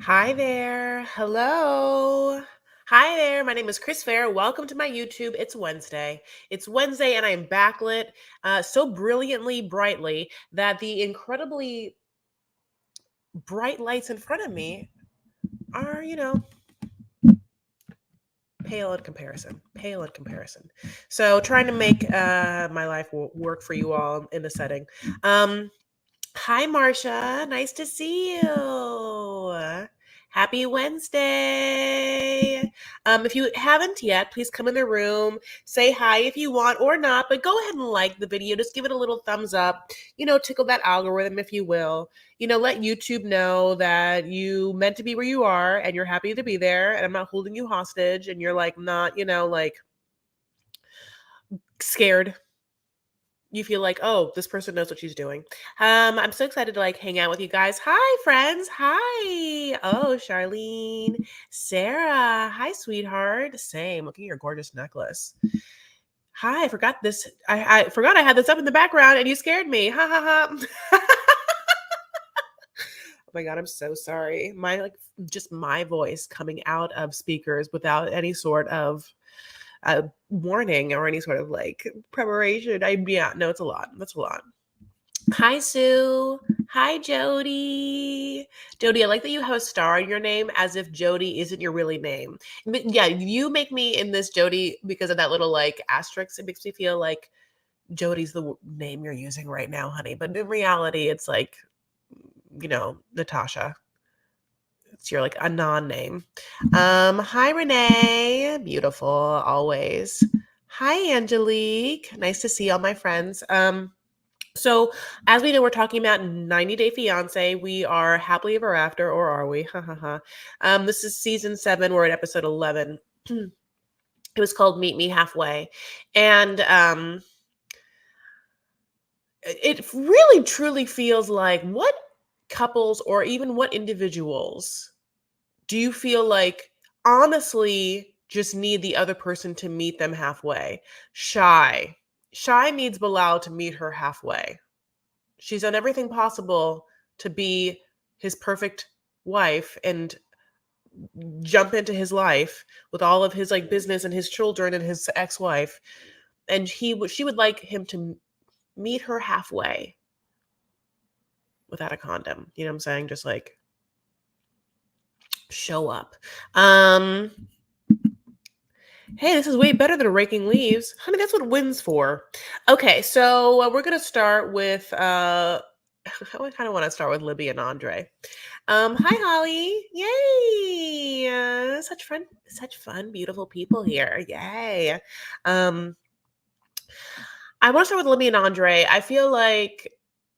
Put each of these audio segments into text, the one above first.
Hi there. Hello. Hi there. My name is Chris Fair. Welcome to my YouTube. It's Wednesday. It's Wednesday, and I am backlit so brilliantly, brightly that the incredibly bright lights in front of me are, pale in comparison. Pale in comparison. So, trying to make my life work for you all in the setting. Hi, Marcia. Nice to see you. Happy Wednesday. If you haven't yet, please come in the room, say hi if you want or not, but go ahead and like the video. Just give it a little thumbs up, tickle that algorithm if you will. Let YouTube know that you meant to be where you are and you're happy to be there and I'm not holding you hostage and you're like not, scared. You feel like, oh, this person knows what she's doing. I'm so excited to hang out with you guys. Hi, friends. Hi. Oh, Charlene, Sarah. Hi, sweetheart. Same. Look at your gorgeous necklace. Hi, I forgot this. I forgot I had this up in the background and you scared me. Ha ha ha. Oh my god, I'm so sorry. Just my voice coming out of speakers without any sort of warning or any sort of preparation. No, it's a lot. That's a lot. Hi, Sue. Hi, Jody. Jody, I like that you have a star in your name as if Jody isn't your really name. But yeah, you make me in this Jody because of that little asterisk. It makes me feel like Jody's the name you're using right now, honey. But in reality, it's Natasha. It's your a non-name. Hi, Renee. Beautiful, always. Hi, Angelique. Nice to see all my friends. So, as we know, we're talking about 90 Day Fiancé. We are happily ever after, or are we? Ha ha ha. This is season 7. We're at episode 11. It was called Meet Me Halfway. And it really truly feels like what couples or even what individuals do you feel like honestly just need the other person to meet them halfway? Shy. Shy needs Bilal to meet her halfway. She's done everything possible to be his perfect wife and jump into his life with all of his business and his children and his ex-wife, and she would like him to meet her halfway without a condom. You know what I'm saying? Just show up. Hey, this is way better than raking leaves. Honey, that's what win's for. Okay, so we're going to start with I kind of want to start with Libby and Andrei. Hi Holly. Yay. Such fun, beautiful people here. Yay. I want to start with Libby and Andrei. I feel like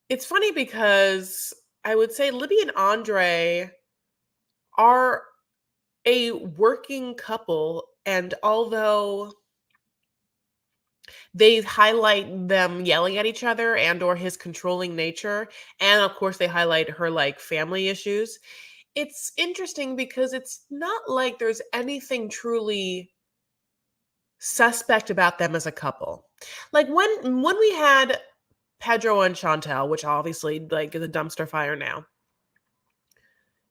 it's funny because I would say Libby and Andrei are a working couple, and although they highlight them yelling at each other and or his controlling nature, and of course they highlight her family issues. It's interesting because it's not like there's anything truly suspect about them as a couple. Like when we had Pedro and Chantel, which obviously is a dumpster fire now.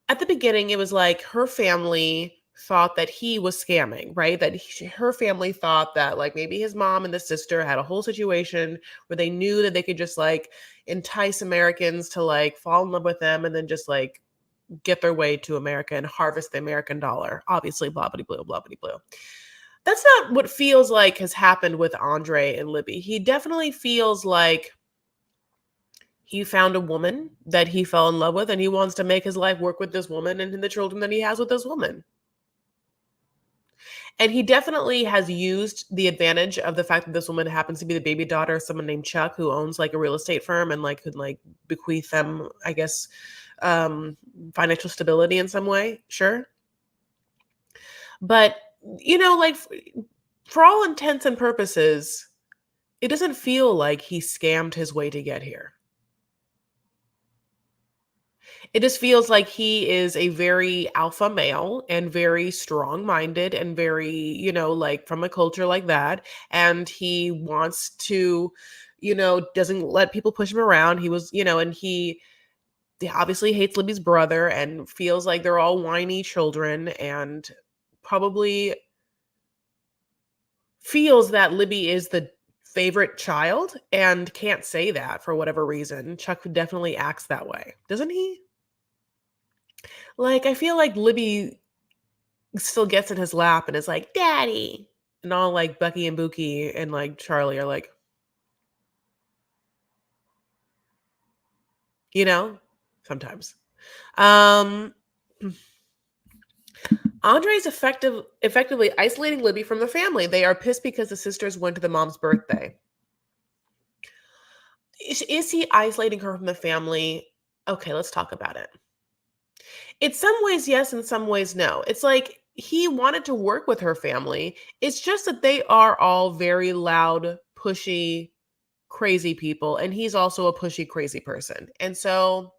At the beginning, it was like her family thought that he was scamming, right? That her family thought that maybe his mom and the sister had a whole situation where they knew that they could just entice Americans to fall in love with them and then just get their way to America and harvest the American dollar. Obviously, blah, blah, blah, blah, blah, blah. That's not what feels like has happened with Andrei and Libby. He definitely feels like he found a woman that he fell in love with, and he wants to make his life work with this woman and the children that he has with this woman. And he definitely has used the advantage of the fact that this woman happens to be the baby daughter of someone named Chuck, who owns a real estate firm and could bequeath them, I guess, financial stability in some way. Sure. But, for all intents and purposes, it doesn't feel like he scammed his way to get here. It just feels like he is a very alpha male and very strong-minded and very, from a culture like that. And he wants to, doesn't let people push him around. He was, and he obviously hates Libby's brother and feels like they're all whiny children, and probably feels that Libby is the favorite child and can't say that for whatever reason. Chuck definitely acts that way, doesn't he? Like, I feel like Libby still gets in his lap and is like, "Daddy," and all like Bucky and Buki and like Charlie are like, you know, sometimes. Um, Andre's effectively isolating Libby from the family. They are pissed because the sisters went to the mom's birthday. Is he isolating her from the family? Okay, let's talk about it. In some ways, yes. In some ways, no. It's like he wanted to work with her family. It's just that they are all very loud, pushy, crazy people. And he's also a pushy, crazy person. And so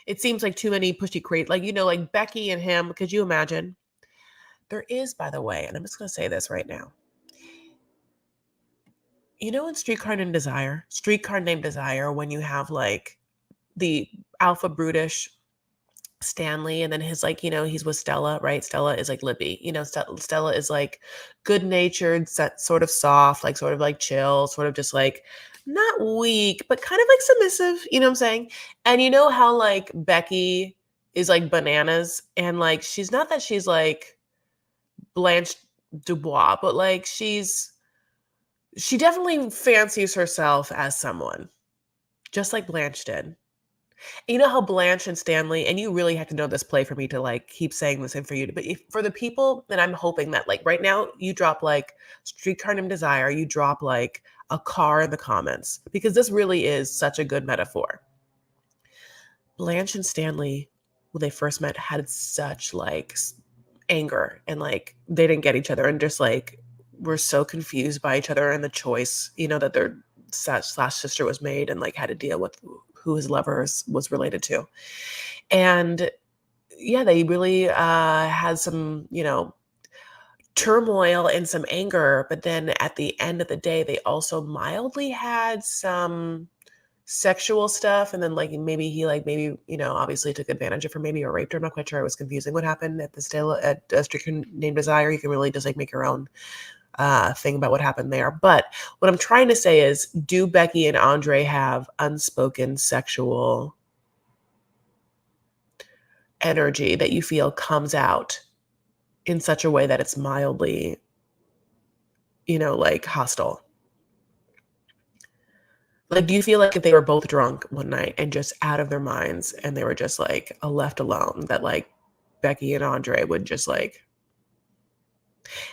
it seems like too many pushy, crazy, like, like Becky and him. Could you imagine? There is, by the way, and I'm just going to say this right now. In Streetcar Named Desire, when you have like the alpha brutish Stanley, and then his like, he's with Stella, right? Stella is like Libby. Stella is like good natured, sort of soft, like sort of like chill, sort of just like not weak, but kind of like submissive. You know what I'm saying? And you know how like Becky is like bananas, and like she's not that she's like Blanche Dubois, but like she definitely fancies herself as someone, just like Blanche did. You know how Blanche and Stanley, and you really have to know this play for me to like keep saying this and for you to, but for the people, and I'm hoping that like right now you drop like Streetcar Named Desire, you drop like a car in the comments, because this really is such a good metaphor. Blanche and Stanley, when they first met, had such like anger, and like they didn't get each other, and just like were so confused by each other and the choice, that their slash sister was made, and like had to deal with who his lovers was related to. And yeah, they really had some, turmoil and some anger, but then at the end of the day, they also mildly had some sexual stuff. And then like maybe he like maybe obviously took advantage of her, maybe, or raped her. I'm not quite sure. It was confusing what happened at the Stella at Street Named Desire. You can really just like make your own thing about what happened there. But what I'm trying to say is, do Becky and Andre have unspoken sexual energy that you feel comes out in such a way that it's mildly, like hostile? Like, do you feel like if they were both drunk one night and just out of their minds and they were just like left alone, that like Becky and Andre would just like,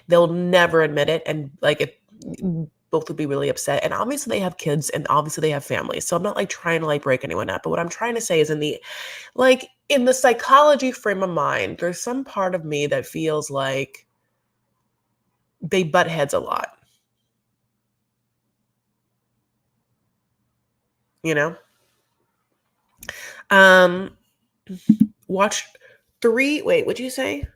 they'll never admit it, and like if both would be really upset, and obviously they have kids and obviously they have families, so I'm not like trying to like break anyone up, but what I'm trying to say is, in the psychology frame of mind, there's some part of me that feels like they butt heads a lot, you know um watch what'd you say?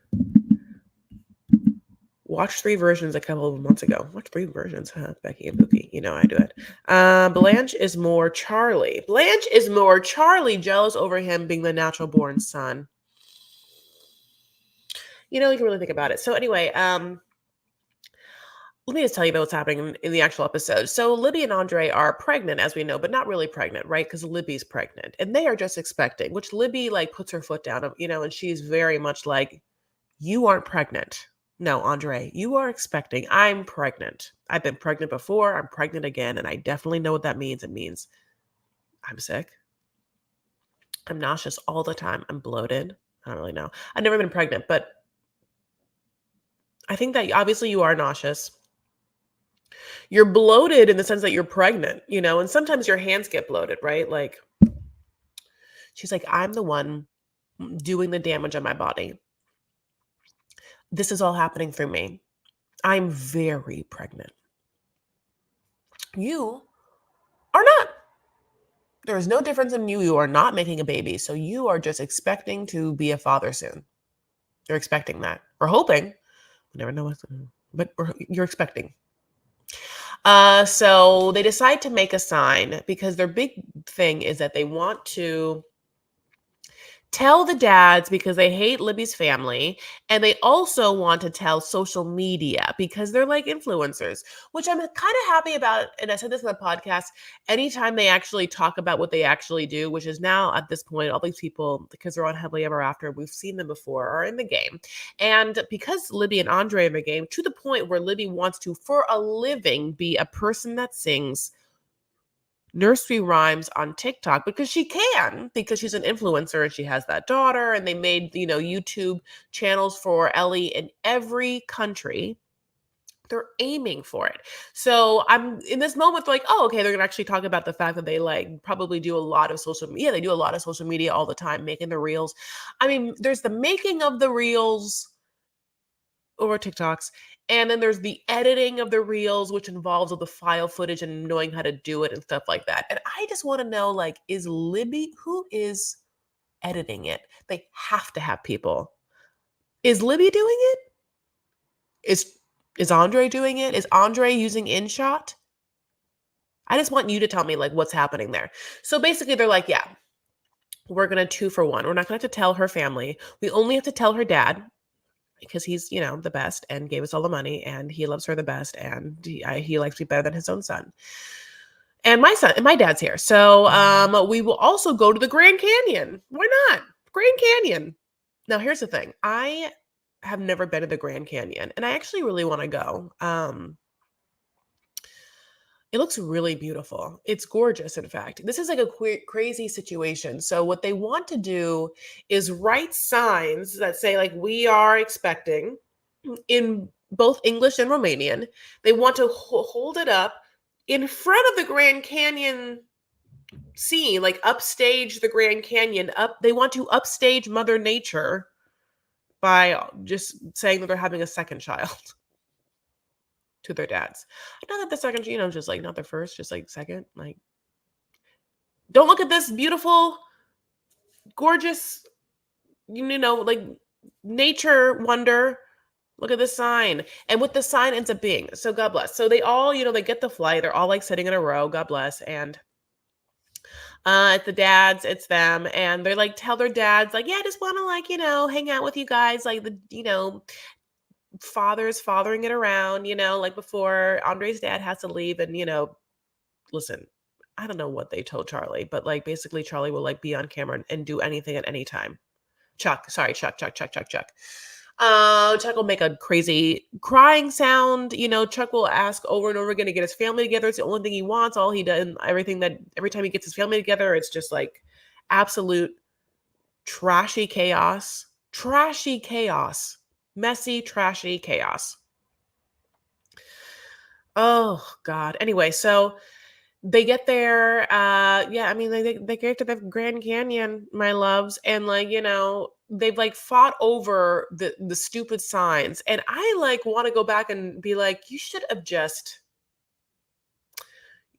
Watched 3 versions a couple of months ago. Watched 3 versions, huh? Becky and Pookie. I do it. Blanche is more Charlie. Jealous over him being the natural born son. You can really think about it. So anyway, let me just tell you about what's happening in the actual episode. So Libby and Andre are pregnant, as we know, but not really pregnant, right? Because Libby's pregnant. And they are just expecting, which Libby like puts her foot down, and she's very much like, you aren't pregnant. No, Andre, you are expecting. I'm pregnant. I've been pregnant before. I'm pregnant again. And I definitely know what that means. It means I'm sick. I'm nauseous all the time. I'm bloated. I don't really know. I've never been pregnant, but I think that obviously you are nauseous. You're bloated in the sense that you're pregnant, and sometimes your hands get bloated, right? Like, she's like, I'm the one doing the damage on my body. This is all happening for me. I'm very pregnant. You are not. There is no difference in you. You are not making a baby. So you are just expecting to be a father soon. You're expecting that. We're hoping. We never know what's, but you're expecting. So they decide to make a sign, because their big thing is that they want to tell the dads because they hate Libby's family, and they also want to tell social media because they're like influencers, which I'm kind of happy about. And I said this in the podcast, anytime they actually talk about what they actually do, which is now at this point, all these people, because they're on Happily Ever After, we've seen them before, are in the game. And because Libby and Andrei are in the game, to the point where Libby wants to, for a living, be a person that sings nursery rhymes on TikTok because she can, because she's an influencer and she has that daughter, and they made, YouTube channels for Ellie in every country. They're aiming for it. So I'm in this moment like, oh, okay, they're gonna actually talk about the fact that they like probably do a lot of social media. Yeah, they do a lot of social media all the time, making the reels. I mean, there's the making of the reels or TikToks. And then there's the editing of the reels, which involves all the file footage and knowing how to do it and stuff like that. And I just want to know, like, is Libby, who is editing it? They have to have people. Is Libby doing it? Is Andrei doing it? Is Andrei using InShot? I just want you to tell me like what's happening there. So basically they're like, yeah, we're gonna 2-for-1. We're not gonna have to tell her family. We only have to tell her dad, because he's, the best and gave us all the money and he loves her the best and he likes me better than his own son. And my son and my dad's here. So we will also go to the Grand Canyon. Why not? Grand Canyon. Now here's the thing. I have never been to the Grand Canyon and I actually really want to go. It looks really beautiful. It's gorgeous, in fact. This is like a crazy situation. So what they want to do is write signs that say like we are expecting in both English and Romanian. They want to hold it up in front of the Grand Canyon scene, like upstage the Grand Canyon. They want to upstage Mother Nature by just saying that they're having a second child to their dads. Not that the second, just like not the first, just like second. Like, don't look at this beautiful, gorgeous, like nature wonder. Look at this sign. And what the sign ends up being. So God bless. So they all, they get the flight. They're all like sitting in a row. God bless. And it's the dads, it's them. And they're like, tell their dads, like, yeah, I just want to like, hang out with you guys. Like father's fathering it around, like before Andrei's dad has to leave. And, listen, I don't know what they told Charlie, but like basically Charlie will like be on camera and do anything at any time. Chuck. Chuck will make a crazy crying sound. Chuck will ask over and over again to get his family together. It's the only thing he wants. All he does, every time he gets his family together, it's just like absolute trashy chaos. Messy, trashy chaos. Oh God. Anyway, so they get there. Yeah, I mean, they get to the Grand Canyon, my loves, and like, they've like fought over the stupid signs. And I like want to go back and be like, you should have just,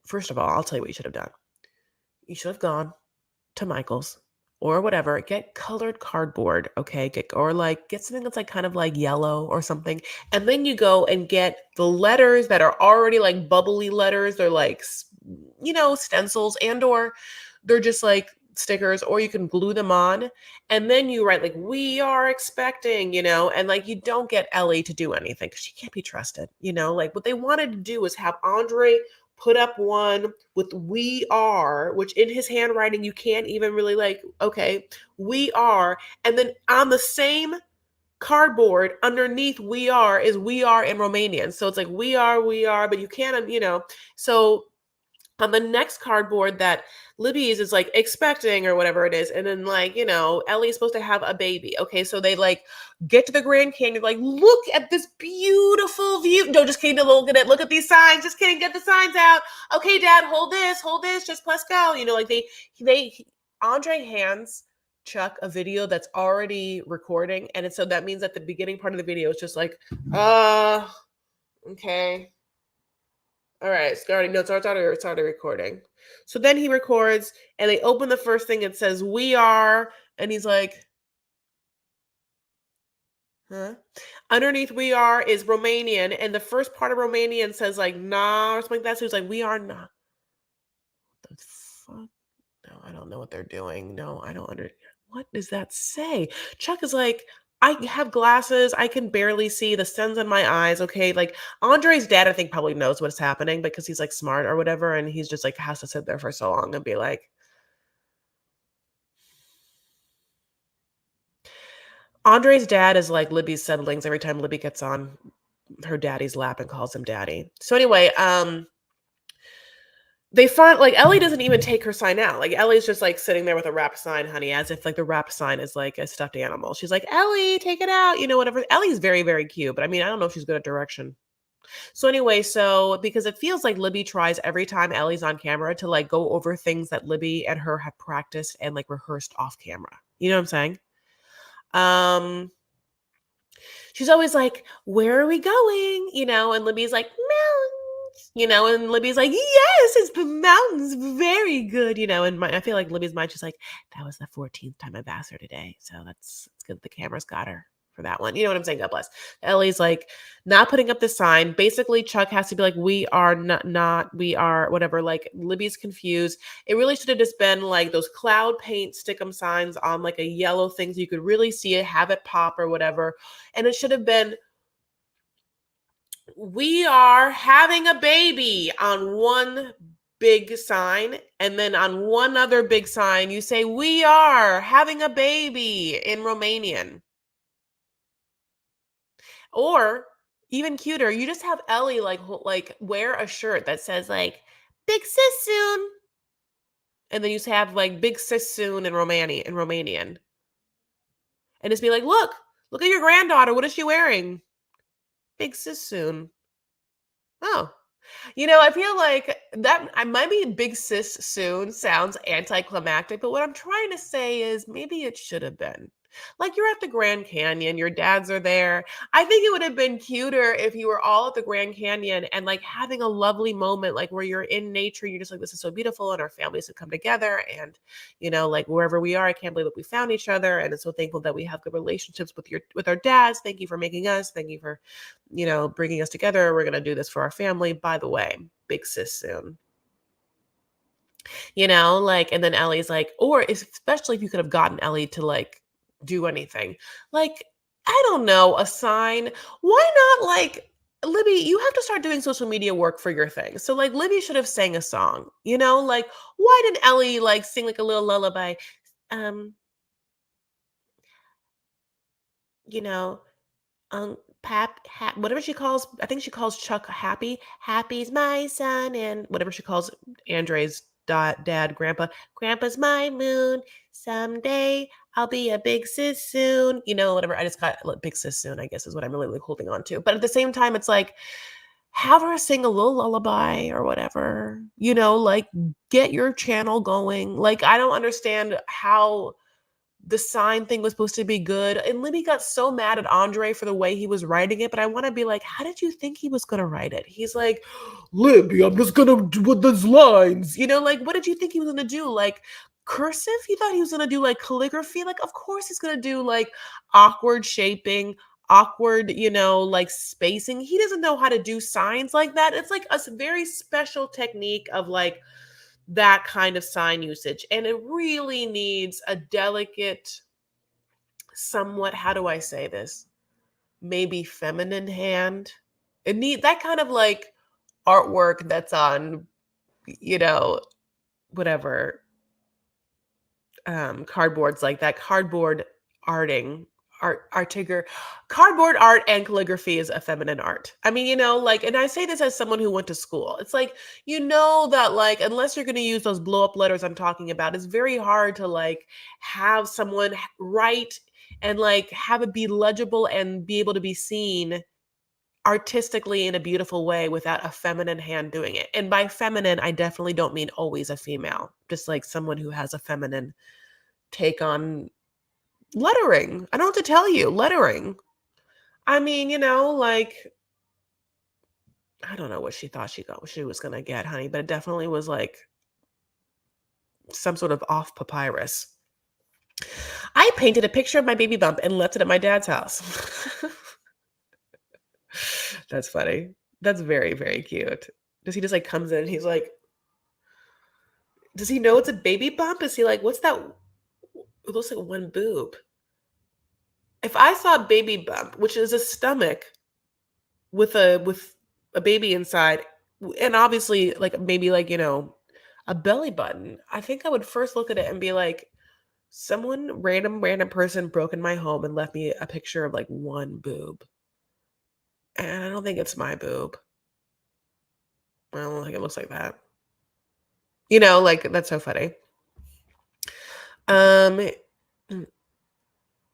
first of all, I'll tell you what you should have done. You should have gone to Michael's or whatever, get colored cardboard, okay? Get something that's like kind of like yellow or something. And then you go and get the letters that are already like bubbly letters. They're like, stencils, and or they're just like stickers, or you can glue them on. And then you write like, we are expecting, and like you don't get Ellie to do anything because she can't be trusted, like what they wanted to do is have Andrei put up one with "we are," which in his handwriting you can't even really like, okay, "we are," and then on the same cardboard underneath "we are" is "we are" in Romanian. So it's like we are, but you can't, so on the next cardboard that Libby is like expecting or whatever it is. And then like, Ellie's supposed to have a baby. Okay. So they like get to the Grand Canyon, like, look at this beautiful view. No, just kidding. Look at it. Look at these signs. Just kidding. Get the signs out. Okay, Dad, hold this. Just let's go. Like Andrei hands Chuck a video that's already recording. And so that means that the beginning part of the video is just like, okay. All right, it's already no, it's already recording. So then he records, and they open the first thing. It says "we are," and he's like, "Huh?" Underneath "we are" is Romanian, and the first part of Romanian says like "nah" or something like that. So he's like, "We are not." What the fuck? No, I don't know what they're doing. No, I don't understand. What does that say? Chuck is like, I have glasses. I can barely see. The sun's in my eyes. Okay. Like Andre's dad, I think probably knows what's happening because he's like smart or whatever. And he's just like has to sit there for so long and be like, Andre's dad is like Libby's siblings. Every time Libby gets on her daddy's lap and calls him daddy. So anyway, they find like Ellie doesn't even take her sign out. Like Ellie's just like sitting there with a wrap sign, honey, as if like the wrap sign is like a stuffed animal. She's like, Ellie, take it out, whatever. Ellie's very, very cute, but I mean, I don't know if she's good at direction. So anyway, so because it feels like Libby tries every time Ellie's on camera to like go over things that Libby and her have practiced and like rehearsed off camera. You know what I'm saying? Um, she's always like, "Where are we going?" And Libby's like, "Mountains," and Libby's like, "Yes, it's the mountains, very good," and I feel like Libby's mind, she's like, "That was the 14th time I've asked her today, so it's good the camera's got her for that one." You know what I'm saying? God bless. Ellie's like not putting up the sign. Basically, Chuck has to be like, "We are not, we are whatever." Like Libby's confused. It really should have just been like those cloud paint stickum signs on like a yellow thing so you could really see it, have it pop or whatever. And it should have been, "We are having a baby" on one big sign. And then on one other big sign, you say, "We are having a baby" in Romanian. Or even cuter, you just have Ellie like wear a shirt that says like "Big sis soon," and then you have like "Big sis soon" in Romanian, and just be like, look at your granddaughter. What is she wearing? Big sis soon. Oh, I feel like that I might be big sis soon sounds anticlimactic, but what I'm trying to say is maybe it should have been. Like you're at the Grand Canyon, your dads are there. I think it would have been cuter if you were all at the Grand Canyon and like having a lovely moment, like where you're in nature. You're just like, this is so beautiful, and our families have come together. And, like wherever we are, I can't believe that we found each other. And I'm so thankful that we have good relationships with our dads. Thank you for making us. Thank you for bringing us together. We're going to do this for our family. By the way, big sis soon. Like, and then Ellie's like, or especially if you could have gotten Ellie to like do anything, like, I don't know, a sign. Why not like, Libby, you have to start doing social media work for your thing. So like Libby should have sang a song, like why didn't Ellie like sing like a little lullaby? Um, you know, whatever she calls, I think she calls Chuck Happy. Happy's my son, and whatever she calls Andre's dad, Grandpa. Grandpa's my moon. Someday I'll be a big sis soon. Whatever. I just got big sis soon, I guess, is what I'm really like, holding on to. But at the same time, it's like, have her sing a little lullaby or whatever. Like get your channel going. Like I don't understand how the sign thing was supposed to be good. And Libby got so mad at Andre for the way he was writing it. But I want to be like, how did you think he was going to write it? He's like, Libby, I'm just going to do with those lines. Like, what did you think he was going to do? Like, cursive? You thought he was going to do like calligraphy? Like, of course he's going to do like awkward shaping, awkward, like spacing. He doesn't know how to do signs like that. It's like a very special technique of like, that kind of sign usage, and it really needs a delicate, somewhat, how do I say this, maybe feminine hand. It need that kind of like artwork that's on, you know whatever, cardboards, like that cardboard arting artiger cardboard art, and calligraphy is a feminine art. I mean, like, and I say this as someone who went to school. It's like, that like, unless you're going to use those blow up letters I'm talking about, it's very hard to like have someone write and like have it be legible and be able to be seen artistically in a beautiful way without a feminine hand doing it. And by feminine, I definitely don't mean always a female, just like someone who has a feminine take on lettering. I don't know what to tell you. Lettering. I mean, like, I don't know what she thought she was gonna get, honey, but it definitely was like some sort of off papyrus. I painted a picture of my baby bump and left it at my dad's house. That's funny. That's very, very cute. Does he just like comes in and he's like, does he know it's a baby bump? Is he like, what's that? It looks like one boob. If I saw a baby bump, which is a stomach with a baby inside, and obviously like maybe like, a belly button, I think I would first look at it and be like, someone random person broke in my home and left me a picture of like one boob. And I don't think it's my boob. I don't think it looks like that. Like that's so funny. Um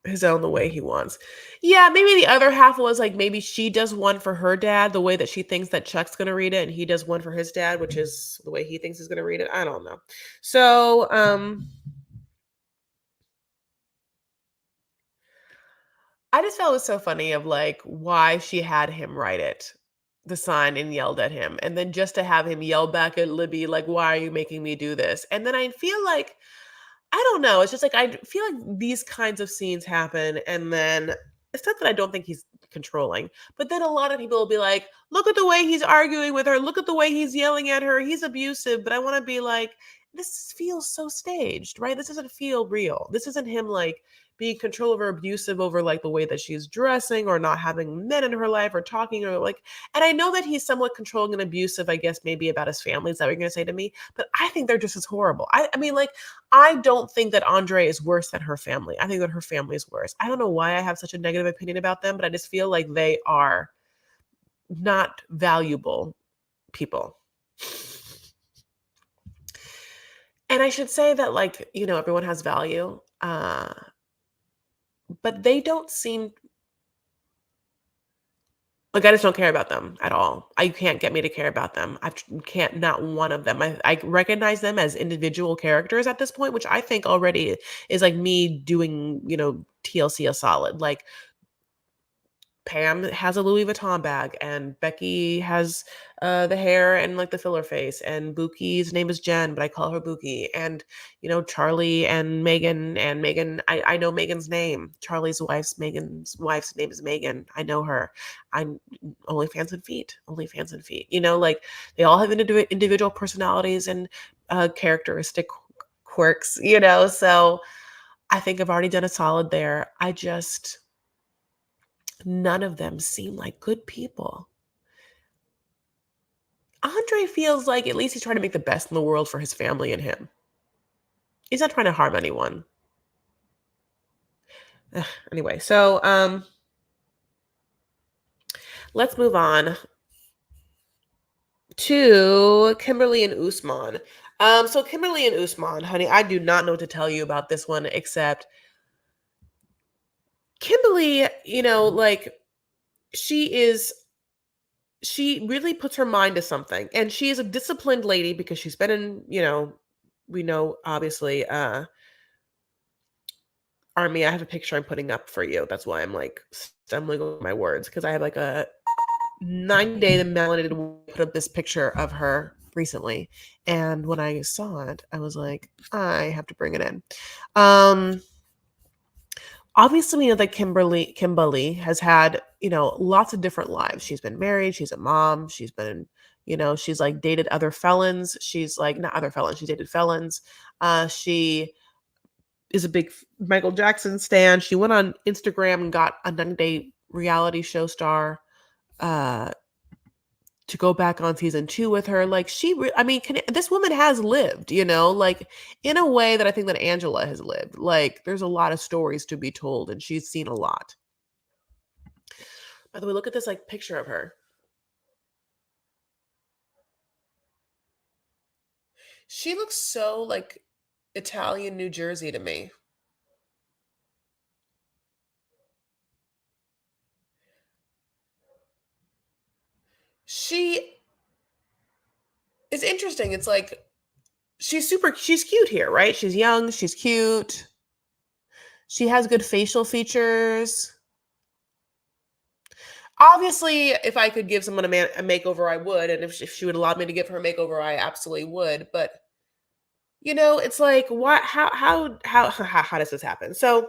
his own the way he wants. Yeah, maybe the other half was like maybe she does one for her dad the way that she thinks that Chuck's gonna read it, and he does one for his dad, which is the way he thinks he's gonna read it. I don't know. So I just felt it was so funny of like why she had him write it, the sign, and yelled at him. And then just to have him yell back at Libby, like, why are you making me do this? And then I feel like I don't know. It's just like I feel like these kinds of scenes happen, and then it's not that I don't think he's controlling, but then a lot of people will be like, "Look at the way he's arguing with her. Look at the way he's yelling at her. He's abusive." But I want to be like, this feels so staged, right? This doesn't feel real. This isn't him like being control over abusive over like the way that she's dressing or not having men in her life or talking or like. And I know that he's somewhat controlling and abusive, I guess maybe about his family. Is that what you're gonna say to me? But I think they're just as horrible. I mean, like I don't think that Andre is worse than her family. I think that her family is worse. I don't know why I have such a negative opinion about them, but I just feel like they are not valuable people. And I should say that, like, everyone has value, but they don't seem like I just don't care about them at all. I can't get me to care about them. Can't, not one of them. I recognize them as individual characters at this point, which I think already is like me doing, TLC a solid. Like Pam has a Louis Vuitton bag, and Becky has the hair and like the filler face, and Buki's name is Jen, but I call her Buki. And Charlie and Megan, I know Megan's name. Megan's wife's name is Megan. I know her. I'm only fans and feet, only fans and feet. Like they all have individual personalities and characteristic quirks. So I think I've already done a solid there. I just none of them seem like good people. Andre feels like at least he's trying to make the best in the world for his family and him. He's not trying to harm anyone. Anyway, so let's move on to Kimberly and Usman. So Kimberly and Usman, honey, I do not know what to tell you about this one except Kimberly, like she is she really puts her mind to something, and she is a disciplined lady because she's been in, we know obviously army. I have a picture I'm putting up for you. That's why I'm like stumbling over my words because I have like a 9-day the melanated woman put up this picture of her recently, and when I saw it, I was like, I have to bring it in. Obviously, we know that Kimberly has had, lots of different lives. She's been married, she's a mom, she's been, she's like dated other felons. She's like not other felons, she's dated felons. She is a big Michael Jackson stan. She went on Instagram and got a 90-day reality show star to go back on season 2 with her. Like I mean, this woman has lived, like in a way that I think that Angela has lived. Like there's a lot of stories to be told and she's seen a lot. By the way, look at this like picture of her. She looks so like Italian New Jersey to me. She is interesting. It's like she's cute here, right? She's young, she's cute. She has good facial features. Obviously, if I could give someone a makeover, I would, and if she would allow me to give her a makeover, I absolutely would. But it's like, what? How does this happen? So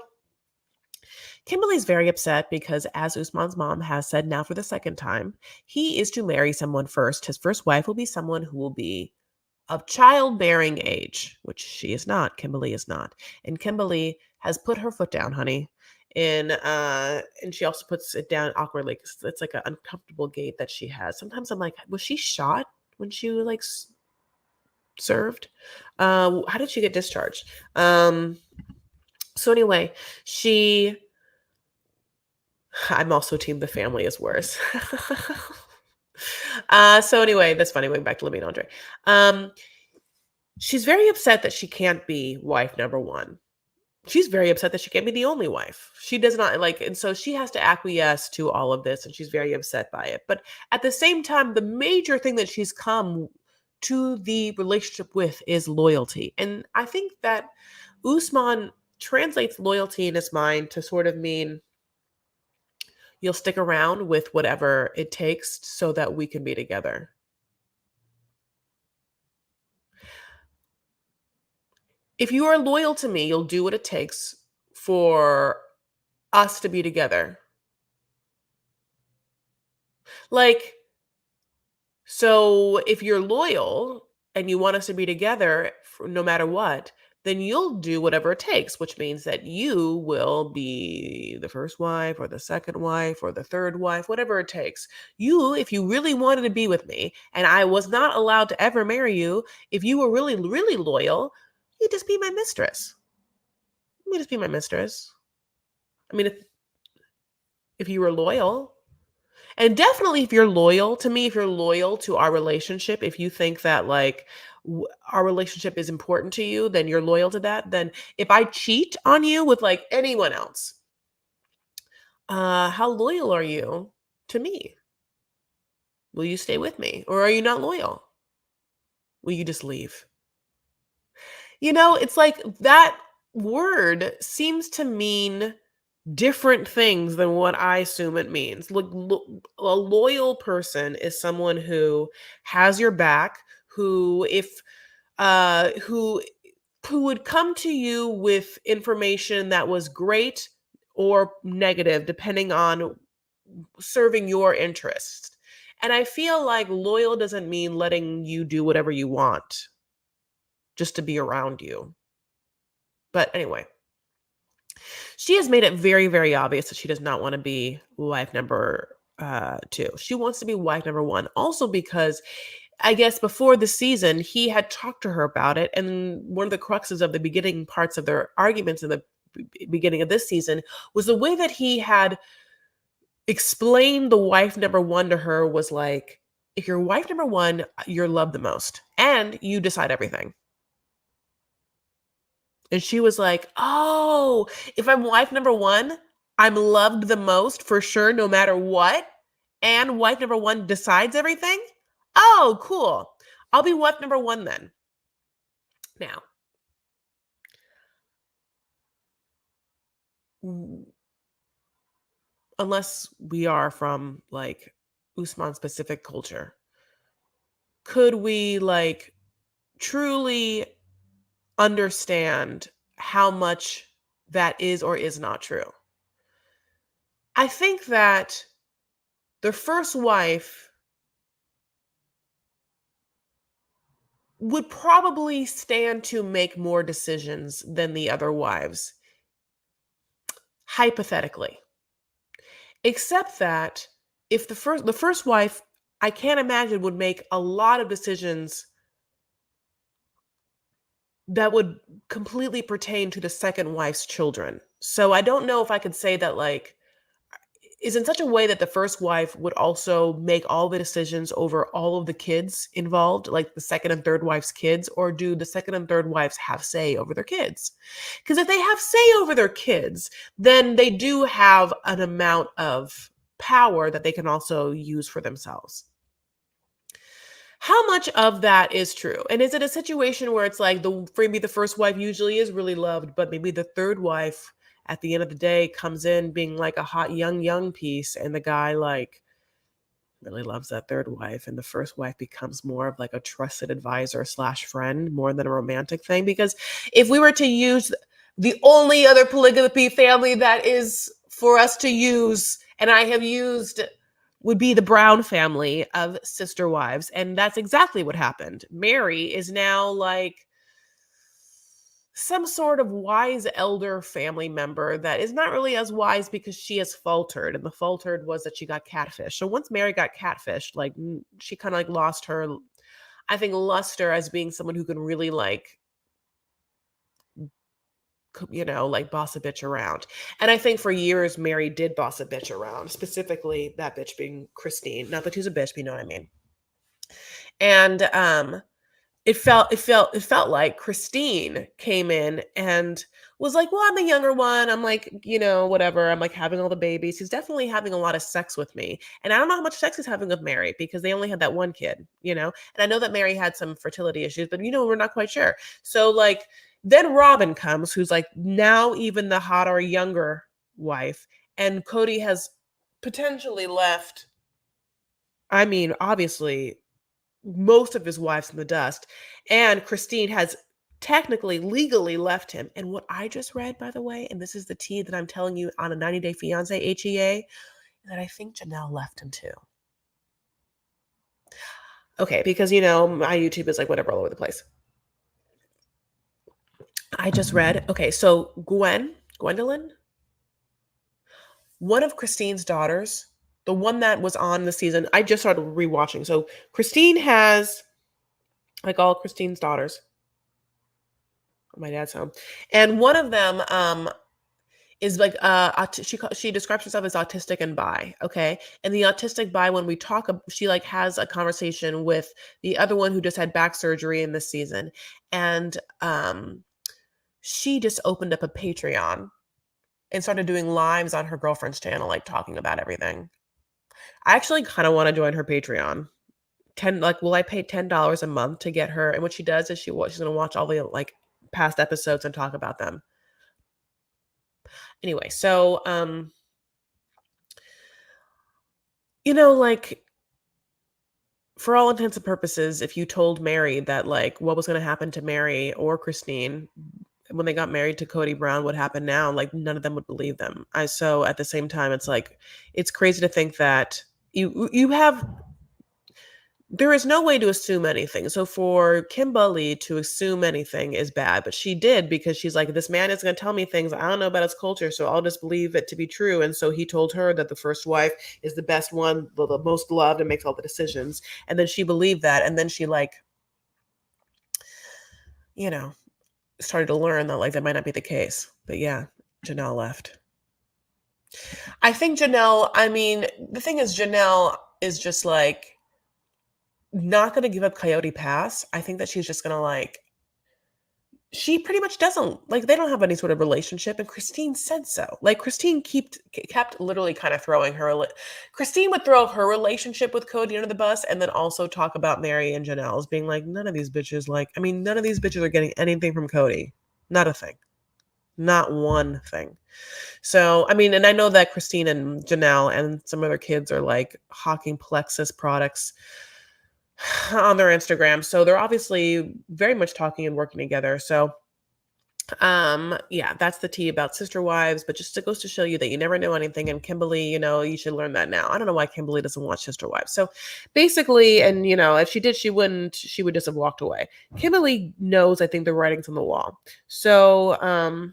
Kimberly's very upset because, as Usman's mom has said now for the second time, he is to marry someone first. His first wife will be someone who will be of childbearing age, which she is not, Kimberly is not. And Kimberly has put her foot down, honey. And she also puts it down awkwardly because it's like an uncomfortable gait that she has. Sometimes I'm like, was she shot when she was like served? How did she get discharged? So anyway, she I'm also team the family is worse. So anyway, that's funny. Going back to Libby and Andrei. Um, she's very upset that she can't be wife number one. She's very upset that she can't be the only wife. She does not like, and so she has to acquiesce to all of this, and she's very upset by it. But at the same time, the major thing that she's come to the relationship with is loyalty. And I think that Usman translates loyalty in his mind to sort of mean you'll stick around with whatever it takes so that we can be together. If you are loyal to me, you'll do what it takes for us to be together. Like, so if you're loyal and you want us to be together no matter what, then you'll do whatever it takes, which means that you will be the first wife or the second wife or the third wife, whatever it takes. You, if you really wanted to be with me and I was not allowed to ever marry you, if you were really, really loyal, you'd just be my mistress. You'd just be my mistress. I mean, if you were loyal, and definitely if you're loyal to me, if you're loyal to our relationship, if you think that like our relationship is important to you, then you're loyal to that. Then if I cheat on you with like anyone else, how loyal are you to me? Will you stay with me or are you not loyal? Will you just leave? It's like that word seems to mean different things than what I assume it means. Look, a loyal person is someone who has your back, who if who would come to you with information that was great or negative depending on serving your interests. And I feel like loyal doesn't mean letting you do whatever you want just to be around you. But anyway, she has made it very, very obvious that she does not want to be wife number two. She wants to be wife number one. Also, because I guess before the season, he had talked to her about it. And one of the cruxes of the beginning parts of their arguments in the beginning of this season was the way that he had explained the wife number one to her was like, if you're wife number one, you're loved the most and you decide everything. And she was like, "Oh, if I'm wife number one, I'm loved the most for sure, no matter what. And wife number one decides everything. Oh, cool. I'll be wife number one then." Now, unless we are from like Usman specific culture, could we like truly understand how much that is or is not true? I think that the first wife would probably stand to make more decisions than the other wives, hypothetically. Except that if the first wife, I can't imagine would make a lot of decisions that would completely pertain to the second wife's children. So I don't know if I could say that like is in such a way that the first wife would also make all the decisions over all of the kids involved, like the second and third wife's kids, or do the second and third wives have say over their kids? Because if they have say over their kids, then they do have an amount of power that they can also use for themselves. How much of that is true? And is it a situation where it's like maybe the first wife usually is really loved, but maybe the third wife at the end of the day comes in being like a hot young piece and the guy like really loves that third wife and the first wife becomes more of like a trusted advisor slash friend more than a romantic thing? Because if we were to use the only other polygamy family that is for us to use, and I have used would be the Brown family of sister wives. And that's exactly what happened. Mary is now like some sort of wise elder family member that is not really as wise because she has faltered. And the faltered was that she got catfished. So once Mary got catfished, like she kind of like lost her, I think, luster as being someone who can really like, like boss a bitch around. And I think for years, Mary did boss a bitch around, specifically that bitch being Christine. Not that she's a bitch, but you know what I mean. And it felt like Christine came in and was like, "Well, I'm the younger one. I'm like, whatever. I'm like having all the babies. He's definitely having a lot of sex with me." And I don't know how much sex he's having with Mary because they only had that one kid. And I know that Mary had some fertility issues, but we're not quite sure. So like then Robin comes, who's like now even the hotter, younger wife, and Cody has potentially left. I mean, obviously most of his wives in the dust. And Christine has technically legally left him. And what I just read, by the way, and this is the tea that I'm telling you on a 90-Day Fiancé HEA, that I think Janelle left him too. Okay, because my YouTube is like whatever all over the place. I just read, okay, so Gwendolyn, one of Christine's daughters, the one that was on the season, I just started rewatching. So Christine has like all Christine's daughters. My dad's home, and one of them is like she describes herself as autistic and bi. Okay, and the autistic bi, when we talk, she like has a conversation with the other one who just had back surgery in this season, and she just opened up a Patreon and started doing lives on her girlfriend's channel, like talking about everything. I actually kind of want to join her Patreon. Will I pay $10 a month to get her? And what she does is she's gonna watch all the like past episodes and talk about them. Anyway, so like for all intents and purposes, if you told Mary that like what was going to happen to Mary or Christine when they got married to Cody Brown, what happened now, like none of them would believe them. So at the same time, it's like it's crazy to think that there is no way to assume anything. So for Kimberly to assume anything is bad, but she did because she's like, this man is going to tell me things I don't know about his culture, so I'll just believe it to be true. And so he told her that the first wife is the best one, the most loved, and makes all the decisions. And then she believed that, and then she like, started to learn that like that might not be the case. But yeah, Janelle left. I think I mean, the thing is, Janelle is just like not going to give up Coyote Pass. I think that she's just going to like, she pretty much doesn't like, they don't have any sort of relationship. And Christine said so. Like Christine kept literally kind of throwing Christine would throw her relationship with Cody under the bus and then also talk about Mary and Janelle as being like, none of these bitches are getting anything from Cody. Not a thing. Not one thing. So, I mean, and I know that Christine and Janelle and some other kids are like hawking Plexus products on their Instagram. So they're obviously very much talking and working together. So yeah, that's the tea about sister wives, but just it goes to show you that you never know anything. And Kimberly, you should learn that now. I don't know why Kimberly doesn't watch Sister Wives. So basically, and if she did, she would just have walked away. Kimberly knows, I think, the writing's on the wall. So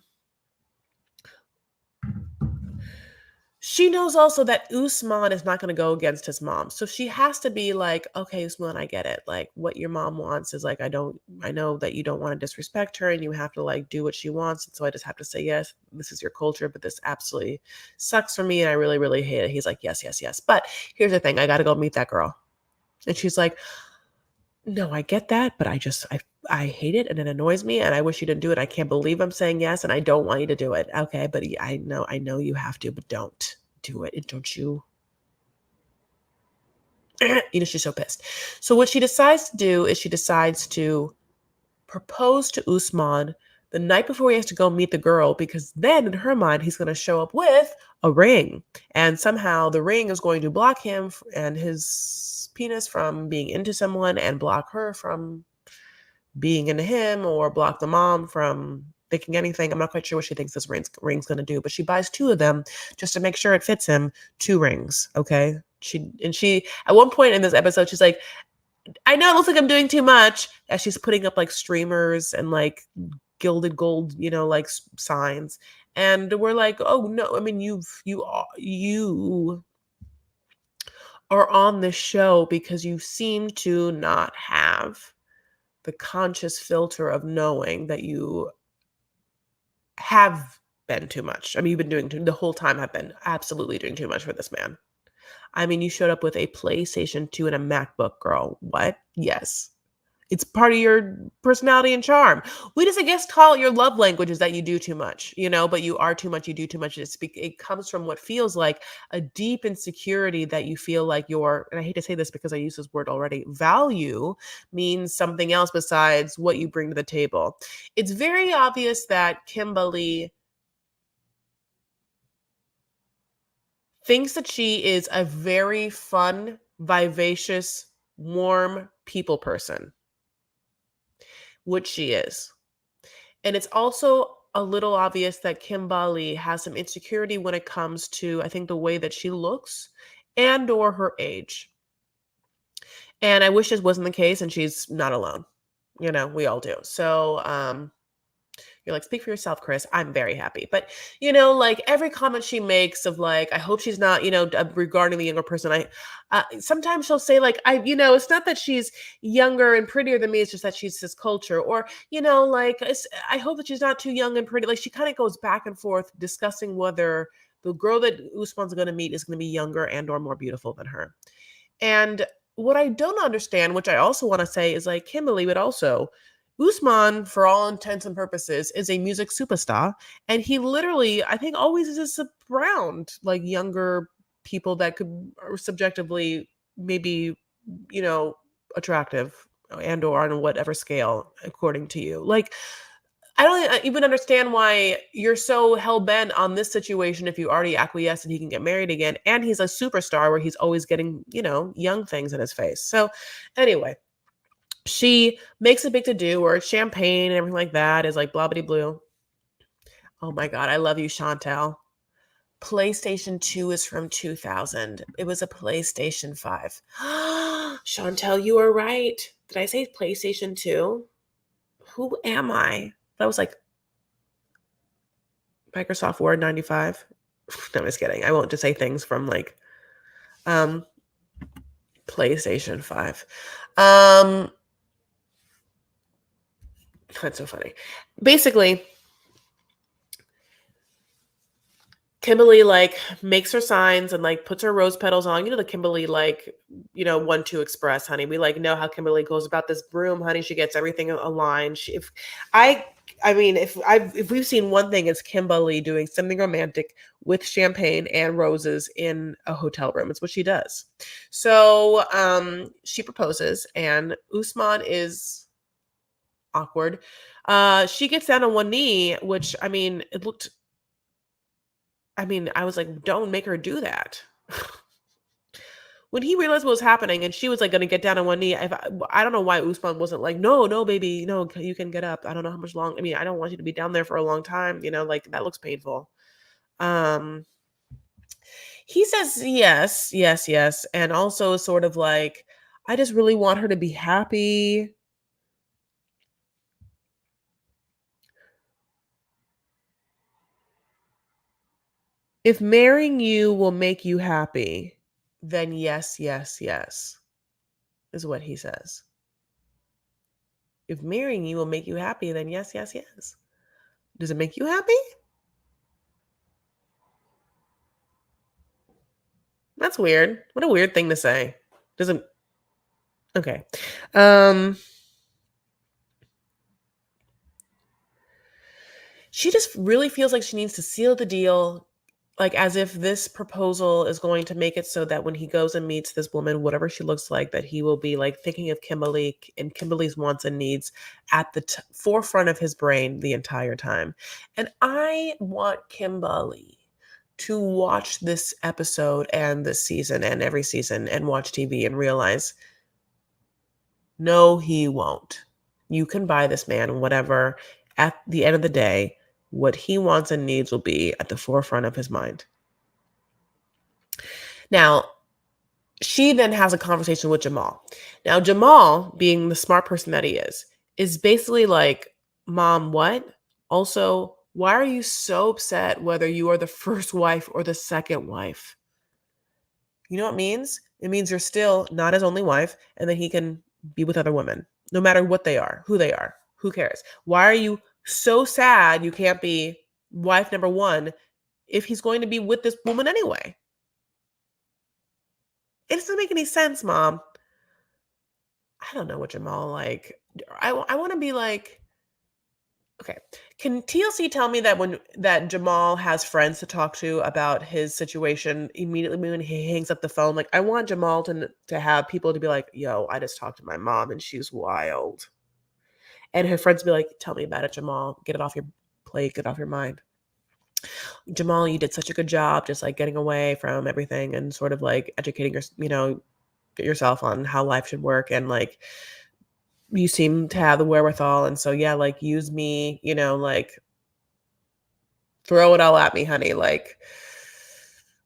she knows also that Usman is not going to go against his mom. So she has to be like, okay, Usman, I get it. Like what your mom wants is like, I know that you don't want to disrespect her and you have to like do what she wants. And so I just have to say, yes, this is your culture, but this absolutely sucks for me. And I really, really hate it. He's like, yes, yes, yes. But here's the thing. I got to go meet that girl. And she's like, no, I get that, but I hate it and it annoys me and I wish you didn't do it. I can't believe I'm saying yes and I don't want you to do it. Okay, but I know you have to, but don't do it. Don't you? She's so pissed. So what she decides to do is she decides to propose to Usman the night before he has to go meet the girl because then in her mind he's going to show up with a ring and somehow the ring is going to block him and his penis from being into someone and block her from being into him or block the mom from thinking anything. I'm not quite sure what she thinks this ring's going to do, but she buys 2 of them just to make sure it fits him. 2 rings, okay? she at one point in this episode, she's like, I know it looks like I'm doing too much, as she's putting up like streamers and like gilded gold, like signs. And we're like, oh no, I mean, you are on this show because you seem to not have the conscious filter of knowing that you have been too much. I mean, you've been the whole time have been absolutely doing too much for this man. I mean, you showed up with a PlayStation 2 and a MacBook, girl. What? Yes. It's part of your personality and charm. We just, I guess, call it your love language is that you do too much, but you are too much, you do too much. It comes from what feels like a deep insecurity that you feel like and I hate to say this because I use this word already, value means something else besides what you bring to the table. It's very obvious that Kimberly thinks that she is a very fun, vivacious, warm people person, which she is. And it's also a little obvious that Kimberly has some insecurity when it comes to, I think, the way that she looks and or her age. And I wish this wasn't the case, and she's not alone. We all do. So, you're like, speak for yourself, Chris. I'm very happy. But, like every comment she makes of like, I hope she's not, regarding the younger person. Sometimes she'll say like, it's not that she's younger and prettier than me. It's just that she's this culture. Or, like, I hope that she's not too young and pretty. Like she kind of goes back and forth discussing whether the girl that Usman's going to meet is going to be younger and or more beautiful than her. And what I don't understand, which I also want to say is like Kimberly, but also Usman, for all intents and purposes, is a music superstar. And he literally, I think, always is around like younger people that are subjectively maybe, attractive and or on whatever scale, according to you. Like, I don't even understand why you're so hell-bent on this situation if you already acquiesce and he can get married again. And he's a superstar where he's always getting, young things in his face. So anyway, she makes a big to-do where it's champagne and everything like that is like blah blah blue. Oh my God, I love you, Chantel. PlayStation 2 is from 2000. It was a PlayStation 5. Chantel, you are right. Did I say PlayStation 2? Who am I? That was like Microsoft Word 95. No, I'm just kidding. I won't just say things from like PlayStation 5. That's so funny. Basically, Kimberly like makes her signs and like puts her rose petals on. The Kimberly like, 1-2 Express, honey. We like know how Kimberly goes about this broom, honey. She gets everything aligned. If we've seen one thing, it's Kimberly doing something romantic with champagne and roses in a hotel room. It's what she does. So she proposes and Usman is awkward. She gets down on one knee, which I was like, don't make her do that. When he realized what was happening and she was like going to get down on one knee, I don't know why Usman wasn't like, no, baby, no, you can get up. I don't know how much long. I don't want you to be down there for a long time. Like that looks painful. He says yes. And also sort of like, I just really want her to be happy. If marrying you will make you happy, then yes, is what he says. If marrying you will make you happy, then yes. Does it make you happy? That's weird. What a weird thing to say. Doesn't okay. She just really feels like she needs to seal the deal, like as if this proposal is going to make it so that when he goes and meets this woman, whatever she looks like, that he will be like thinking of Kimberly and Kimberly's wants and needs at the forefront of his brain the entire time. And I want Kimberly to watch this episode and this season and every season and watch TV and realize, no, he won't. You can buy this man whatever. At the end of the day, what he wants and needs will be at the forefront of his mind. Now, She then has a conversation with Jamal. Now, Jamal, being the smart person that he is basically like, Mom, what? Also, why are you so upset whether you are the first wife or the second wife? You know what it means? It means you're still not his only wife and that he can be with other women, no matter what they are, who they are. Who cares? Why are you so sad you can't be wife number one if he's going to be with this woman anyway? It doesn't make any sense, Mom. I don't know what Jamal like. I want to be like, okay. Can TLC tell me that that Jamal has friends to talk to about his situation immediately when he hangs up the phone? Like, I want Jamal to have people to be like, "Yo, I just talked to my mom and she's wild," and her friends be like, "Tell me about it, Jamal. Get it off your plate. Get it off your mind." Jamal, you did such a good job, just like getting away from everything and sort of like educating yourself on how life should work, and like you seem to have the wherewithal, and so yeah, like use me, like throw it all at me, honey. Like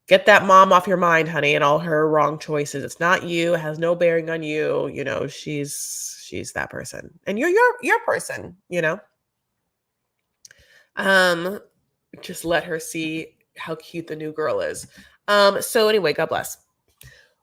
get that mom off your mind, honey, and all her wrong choices. It's not you, it has no bearing on you. She's that person. And you're your person. Um just let her see how cute the new girl is. So anyway, God bless.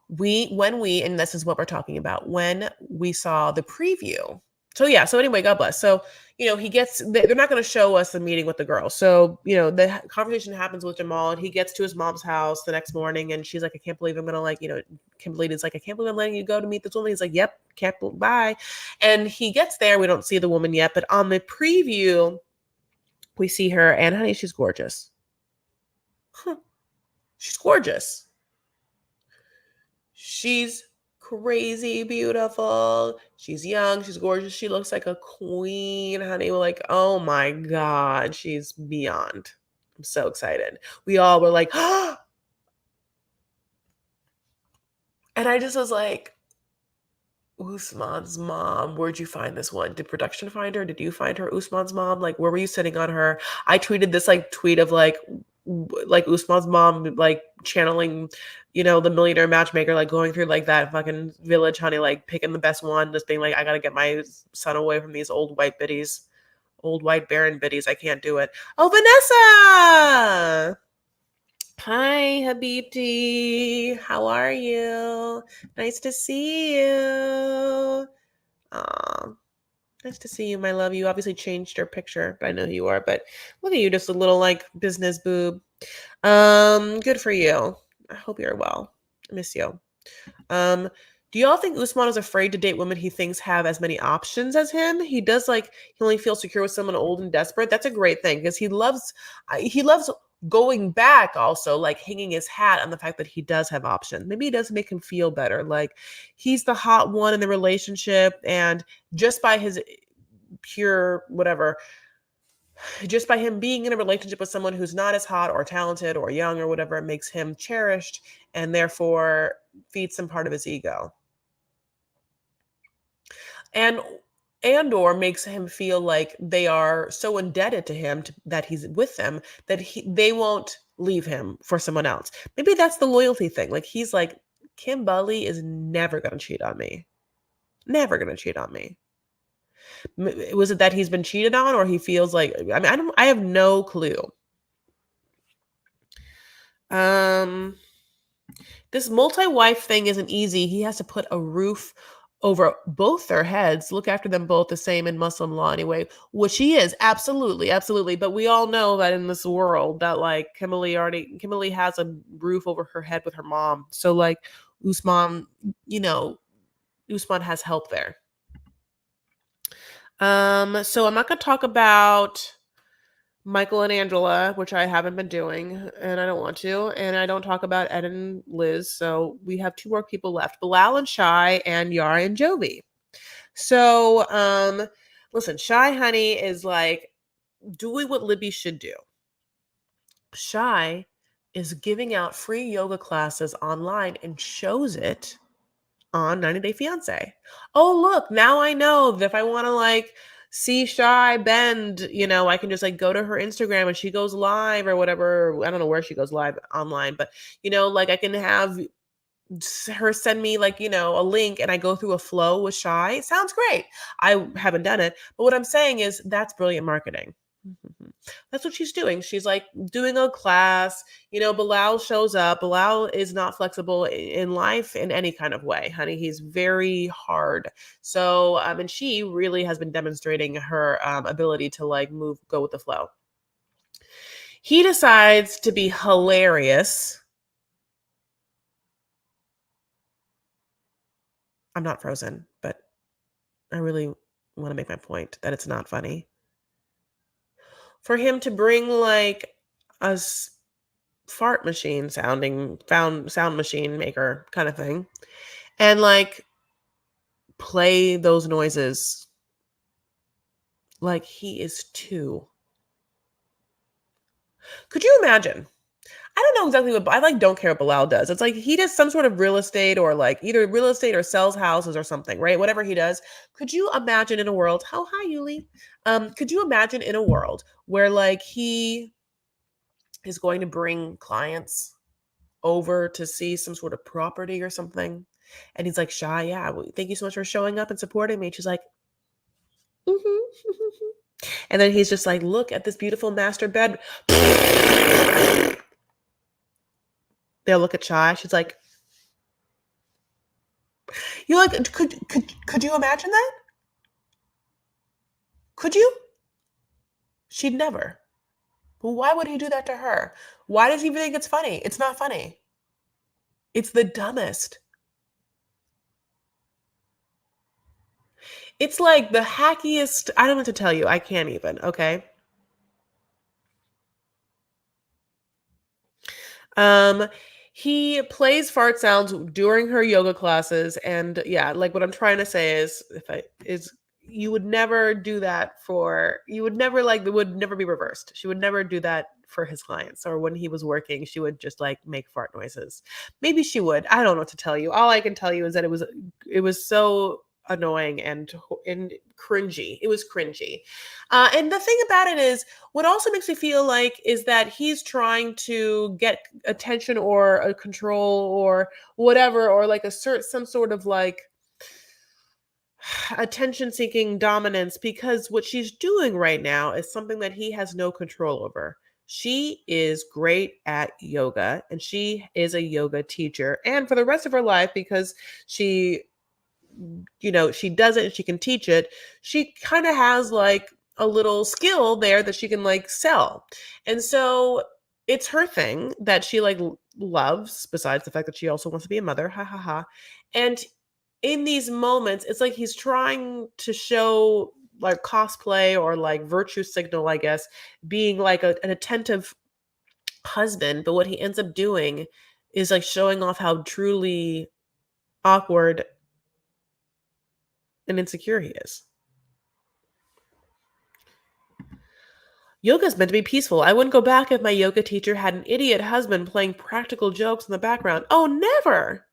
And this is what we're talking about, when we saw the preview. So yeah, so anyway, God bless. So they're not going to show us the meeting with the girl. So the conversation happens with Jamal, and he gets to his mom's house the next morning, and she's like, I can't believe I'm gonna, like, Kimberly is like, I can't believe I'm letting you go to meet this woman. He's like, yep, bye. And he gets there, we don't see the woman yet, but on the preview we see her, and honey, she's gorgeous. She's gorgeous. She's crazy beautiful. She's young. She's gorgeous. She looks like a queen, honey. We're like, oh my God, she's beyond. I'm so excited. We all were like, oh. And I just was like, Usman's mom, where'd you find this one? Did production find her? Did you find her, Usman's mom? Like, where were you sitting on her? I tweeted this like tweet of like Usman's mom like channeling, the millionaire matchmaker, like going through like that fucking village, honey, like picking the best one, just being like, I gotta get my son away from these old white biddies, old white barren biddies. I can't do it. Oh, Vanessa! Hi, Habibti. How are you? Nice to see you. Aw, nice to see you, my love. You obviously changed your picture, but I know who you are. But look at you, just a little like business boob. Good for you. I hope you're well. I miss you. Um, do y'all think Usman is afraid to date women he thinks have as many options as him? He does, like, he only feels secure with someone old and desperate. That's a great thing, because he loves going back, also like hanging his hat on the fact that he does have options. Maybe it does make him feel better. Like he's the hot one in the relationship, and just by his pure whatever, just by him being in a relationship with someone who's not as hot or talented or young or whatever, it makes him cherished, and therefore feeds some part of his ego. And or makes him feel like they are so indebted to him, that he's with them, that they won't leave him for someone else. Maybe that's the loyalty thing. Like he's like, Kimberly is never going to cheat on me. Never going to cheat on me. Was it that he's been cheated on, or he feels like, I mean, I have no clue. This multi-wife thing isn't easy. He has to put a roof over both their heads, look after them both the same in Muslim law anyway, which he is, absolutely, absolutely. But we all know that in this world that like Kimberly has a roof over her head with her mom. So like Usman, Usman has help there. So I'm not gonna talk about Michael and Angela, which I haven't been doing, and I don't want to. And I don't talk about Ed and Liz. So we have two more people left: Bilal and Shy, and Yara and Jovi. So, listen, Shy Honey is like doing what Libby should do. Shy is giving out free yoga classes online and shows it on 90 Day Fiancé. Oh, look, now I know that if I want to like see Shy bend, I can just like go to her Instagram and she goes live or whatever. I don't know where she goes live online, but like I can have her send me like, a link and I go through a flow with Shy. Sounds great. I haven't done it, but what I'm saying is that's brilliant marketing. Mhm. That's what she's doing. She's like doing a class. Bilal shows up. Bilal is not flexible in life in any kind of way, honey. He's very hard. So, and she really has been demonstrating her ability to like go with the flow. He decides to be hilarious. I'm not frozen, but I really want to make my point that it's not funny. For him to bring like a fart machine sounding found sound machine maker kind of thing and like play those noises like he is two. Could you imagine? I don't know exactly what I like don't care what Bilal does. It's like he does some sort of real estate or like either real estate or sells houses or something, right? Whatever he does. Could you imagine in a world, how hi Yuli? Could you imagine in a world where like he is going to bring clients over to see some sort of property or something? And he's like, Shy, yeah, thank you so much for showing up and supporting me. And she's like, mm-hmm. And then he's just like, look at this beautiful master bed. They'll look at Shy. She's like, you like could you imagine that? Could you? She'd never. Well, why would he do that to her? Why does he even think it's funny? It's not funny. It's the dumbest. It's like the hackiest. I don't know what to tell you. I can't even. Okay. Um, he plays fart sounds during her yoga classes, and yeah, like what I'm trying to say is, if I is you would never do that for you would never like it would never be reversed. She would never do that for his clients, or when he was working, she would just like make fart noises. Maybe she would. I don't know what to tell you. All I can tell you is that it was so annoying and cringy. It was cringy. And the thing about it is, what also makes me feel like is that he's trying to get attention or a control or whatever, or like assert some sort of like attention seeking dominance, because what she's doing right now is something that he has no control over. She is great at yoga and she is a yoga teacher. And for the rest of her life, because she she does it and she can teach it, she kind of has like a little skill there that she can like sell. And so it's her thing that she like loves, besides the fact that she also wants to be a mother. Ha ha ha. And in these moments, it's like he's trying to show like cosplay or like virtue signal, I guess, being like an attentive husband. But what he ends up doing is like showing off how truly awkward and insecure he is. Yoga's meant to be peaceful. I wouldn't go back if my yoga teacher had an idiot husband playing practical jokes in the background. Oh, never.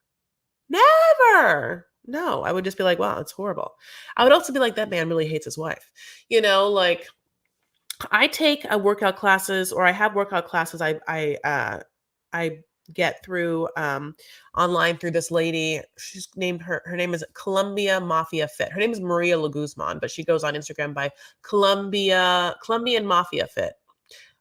Never. No, I would just be like, wow, it's horrible. I would also be like, that man really hates his wife. Like I take a workout classes, or I have workout classes. I get through online through this lady. She's named her name is Columbia Mafia Fit. Her name is Maria Laguzman, but she goes on Instagram by Colombian Mafia Fit.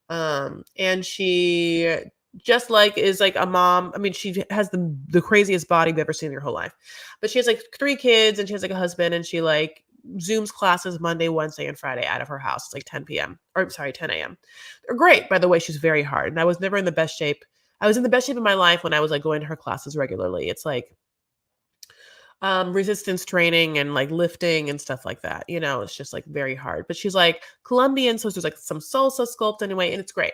And she just like is like a mom. I mean, she has the craziest body you've ever seen in your whole life. But she has like 3 kids and she has like a husband, and she like Zooms classes Monday, Wednesday, and Friday out of her house. It's like 10 p.m. or sorry, 10 a.m. They're great, by the way. She's very hard. And I was never in the best shape. I was in the best shape of my life when I was like going to her classes regularly. It's like resistance training and like lifting and stuff like that. It's just like very hard. But she's like Colombian, so there's like some salsa sculpt anyway, and it's great.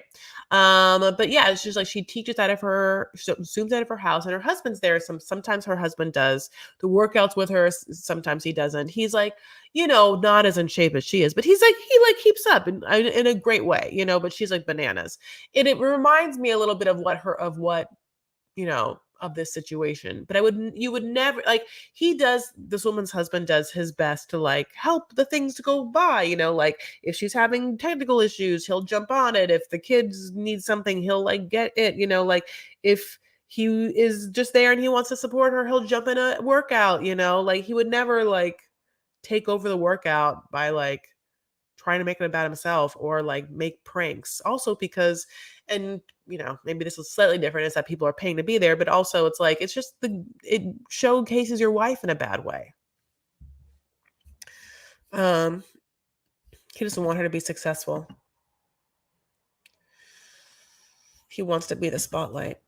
But yeah, it's just like she teaches out of her, zooms out of her house, and her husband's there. Sometimes her husband does the workouts with her. Sometimes he doesn't. He's like, not as in shape as she is, but he like keeps up in a great way, but she's like bananas. And it reminds me a little bit of what of this situation. But you would never like this woman's husband does his best to like help the things to go by, like if she's having technical issues, he'll jump on it. If the kids need something, he'll like get it, like if he is just there and he wants to support her, he'll jump in a workout, like he would never like take over the workout by like trying to make it about himself or like make pranks. Also because, and maybe this is slightly different, is that people are paying to be there, but also it's like it's just it showcases your wife in a bad way. He doesn't want her to be successful. He wants to be the spotlight.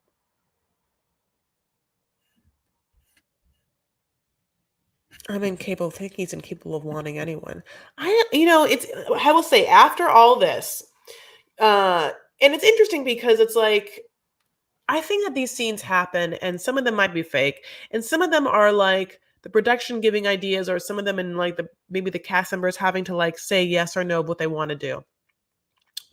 I'm incapable of thinking he's incapable of wanting anyone. I will say after all this, and it's interesting because it's like, I think that these scenes happen and some of them might be fake and some of them are like the production giving ideas or some of them in like maybe the cast members having to like say yes or no what they want to do.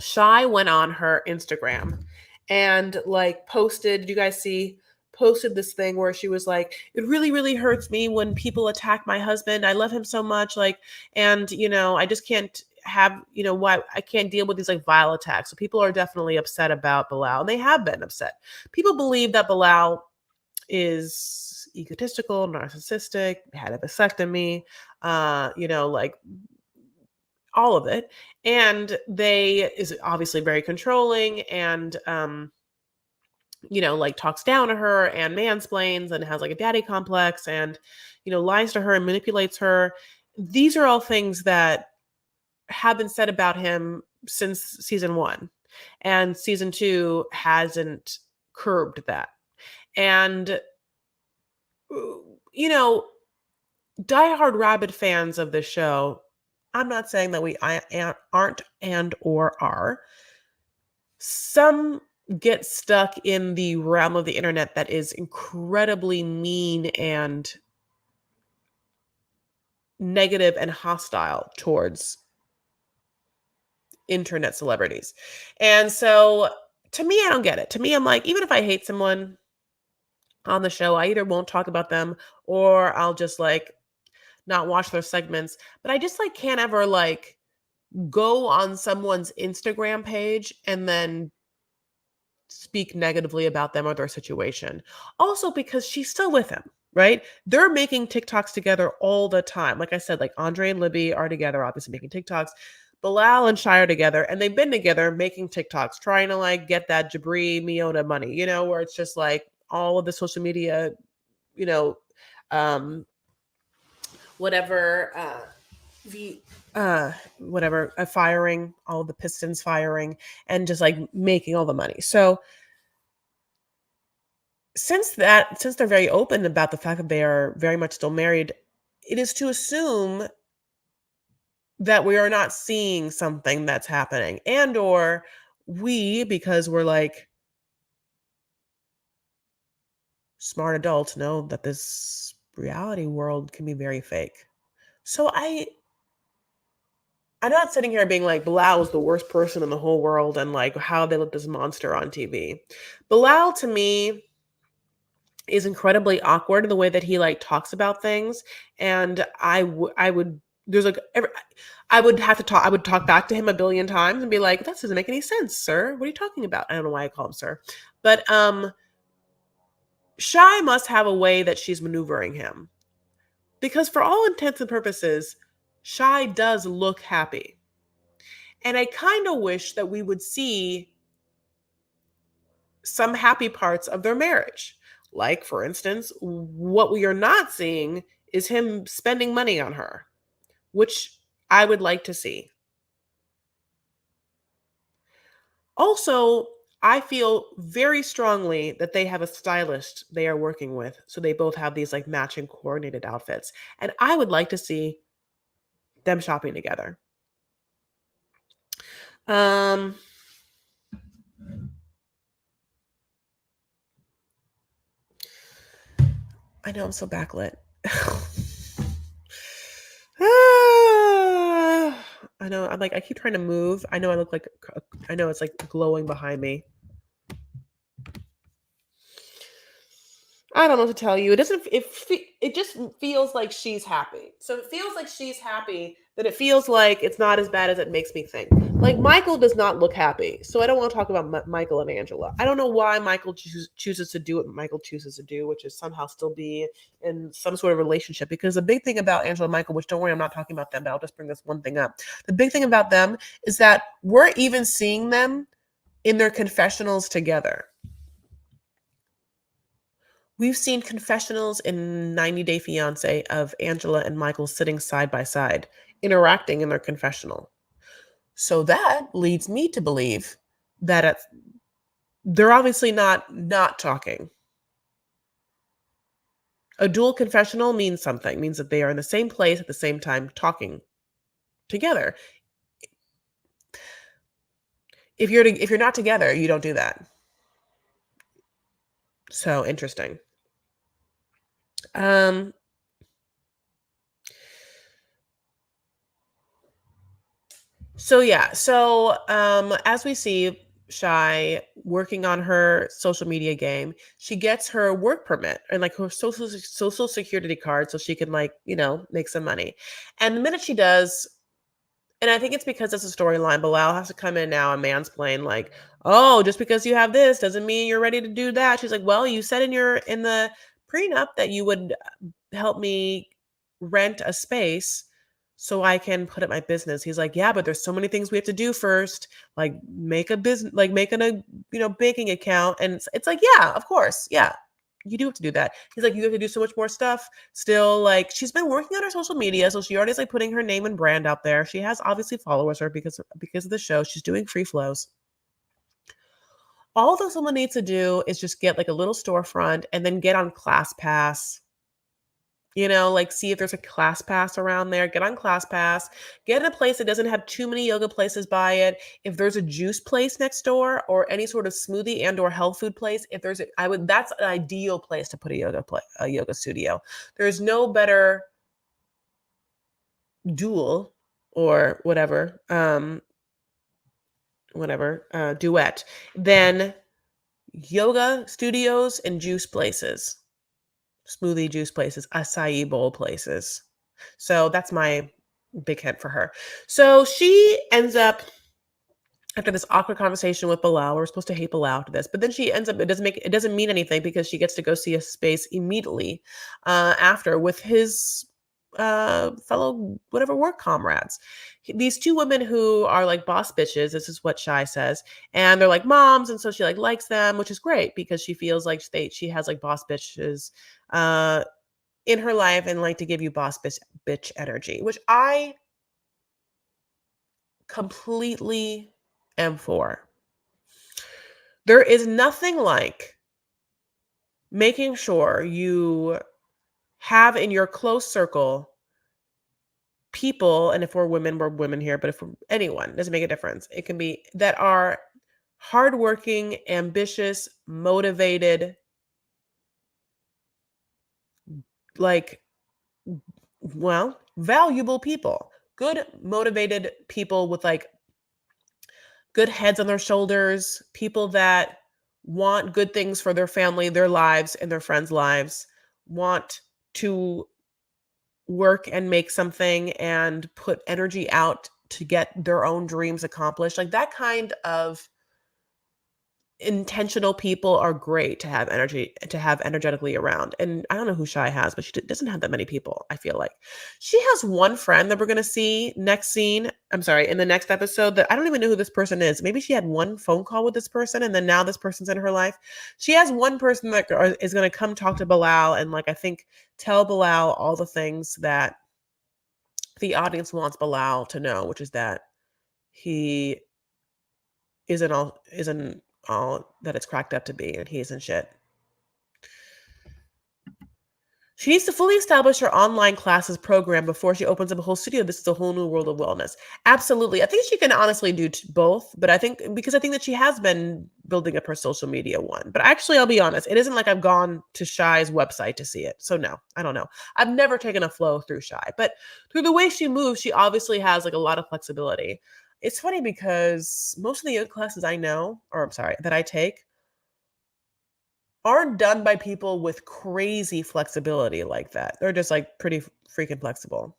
Shy went on her Instagram and like posted, did you guys see? Posted this thing where she was like, it really, really hurts me when people attack my husband. I love him so much. Like, and I just can't have, why I can't deal with these like vile attacks. So people are definitely upset about Bilal and they have been upset. People believe that Bilal is egotistical, narcissistic, had a vasectomy, like all of it, and they is obviously very controlling and like talks down to her and mansplains and has like a daddy complex and lies to her and manipulates her. These are all things that have been said about him since season 1, and season 2 hasn't curbed that. And diehard rabid fans of the show, I'm not saying that we aren't and or are. Some get stuck in the realm of the internet that is incredibly mean and negative and hostile towards internet celebrities. And so to me, I don't get it. To me, I'm like, even if I hate someone on the show, I either won't talk about them or I'll just like not watch their segments. But I just like can't ever like go on someone's Instagram page and then speak negatively about them or their situation. Also because she's still with him, right? They're making TikToks together all the time. Like I said, like Andrei and Libby are together, obviously making TikToks. Bilal and Shaeeda are together, and they've been together making TikToks, trying to like get that Jabri Miona money, where it's just like all of the social media, um, whatever, the whatever, firing, all the Pistons firing, and just like making all the money. So since they're very open about the fact that they are very much still married, it is to assume that we are not seeing something that's happening, and or we, because we're like smart adults, know that this reality world can be very fake. So I'm not sitting here being like Bilal is the worst person in the whole world and like how they let this monster on TV. Bilal to me is incredibly awkward in the way that he like talks about things, and I would there's like I would have to talk. I would talk back to him a billion times and be like, "That doesn't make any sense, sir. What are you talking about?" I don't know why I call him sir, but Shy must have a way that she's maneuvering him, because for all intents and purposes, Shy does look happy, and I kind of wish that we would see some happy parts of their marriage. Like, for instance, what we are not seeing is him spending money on her, which I would like to see. Also, I feel very strongly that they have a stylist they are working with. So they both have these like matching coordinated outfits. And I would like to see them shopping together. Um, I know I'm so backlit. I know. I'm like, I keep trying to move. I know I look like, I know it's like glowing behind me. I don't know what to tell you. It doesn't, it just feels like she's happy. So it feels like she's happy, that it feels like it's not as bad as it makes me think. Like, Michael does not look happy. So I don't want to talk about Michael and Angela. I don't know why Michael chooses to do what Michael chooses to do, which is somehow still be in some sort of relationship. Because the big thing about Angela and Michael, which don't worry, I'm not talking about them, but I'll just bring this one thing up. The big thing about them is that we're even seeing them in their confessionals together. We've seen confessionals in 90 Day Fiancé of Angela and Michael sitting side by side, interacting in their confessional. So that leads me to believe that they're obviously not talking. A dual confessional means something, means that they are in the same place at the same time talking together. If you're not together, you don't do that. So interesting. Um So yeah, as we see Shy working on her social media game, she gets her work permit and like her social security card so she can like, make some money. And the minute she does, and I think it's because it's a storyline, Bilal has to come in now and mansplain like, "Oh, just because you have this doesn't mean you're ready to do that." She's like, "Well, you said in the prenup that you would help me rent a space so I can put up my business." He's like, "Yeah, but there's so many things we have to do first, like make a business, like making a, banking account." And it's like, "Yeah, of course. Yeah. You do have to do that." He's like, "You have to do so much more stuff." Still, like, she's been working on her social media, so she already is like putting her name and brand out there. She has obviously followers her because of the show. She's doing free flows. All those women need to do is just get like a little storefront and then get on ClassPass. Like see if there's a ClassPass around there. Get on ClassPass. Get in a place that doesn't have too many yoga places by it. If there's a juice place next door or any sort of smoothie and or health food place, if there's a, I would that's an ideal place to put a yoga studio. There's no better duel or whatever duet than yoga studios and juice places, smoothie juice places, acai bowl places. So that's my big hint for her. So she ends up after this awkward conversation with Bilal. We're supposed to hate Bilal after this, but then she ends up. It doesn't mean anything because she gets to go see a space immediately after with his fellow whatever work comrades. These two women who are like boss bitches. This is what Shy says, and they're like moms, and so she like likes them, which is great because she feels like she has like boss bitches uh, in her life and like to give you boss bitch energy, which I completely am for. There is nothing like making sure you have in your close circle people, and if we're women here, but if we're anyone, doesn't make a difference. It can be that are hardworking, ambitious, motivated, like, valuable people. Good, motivated people with like good heads on their shoulders, people that want good things for their family, their lives, and their friends' lives, want to work and make something and put energy out to get their own dreams accomplished. Like that kind of intentional people are great to have energetically around. And I don't know who Shy has, but she doesn't have that many people. I feel like she has one friend that we're going to see next scene. I'm sorry, in the next episode that I don't even know who this person is. Maybe she had one phone call with this person and then now this person's in her life. She has one person that is going to come talk to Bilal and like I think tell Bilal all the things that the audience wants Bilal to know, which is that he isn't all that it's cracked up to be, and he isn't shit. She needs to fully establish her online classes program before she opens up a whole studio. This is a whole new world of wellness. Absolutely. I think she can honestly do both, but I think because I think that she has been building up her social media one. But actually, I'll be honest, it isn't like I've gone to Shy's website to see it. So no, I don't know. I've never taken a flow through Shy, but through the way she moves, she obviously has like a lot of flexibility. It's funny because most of the yoga classes I know, or I'm sorry, that I take aren't done by people with crazy flexibility like that. They're just like pretty freaking flexible.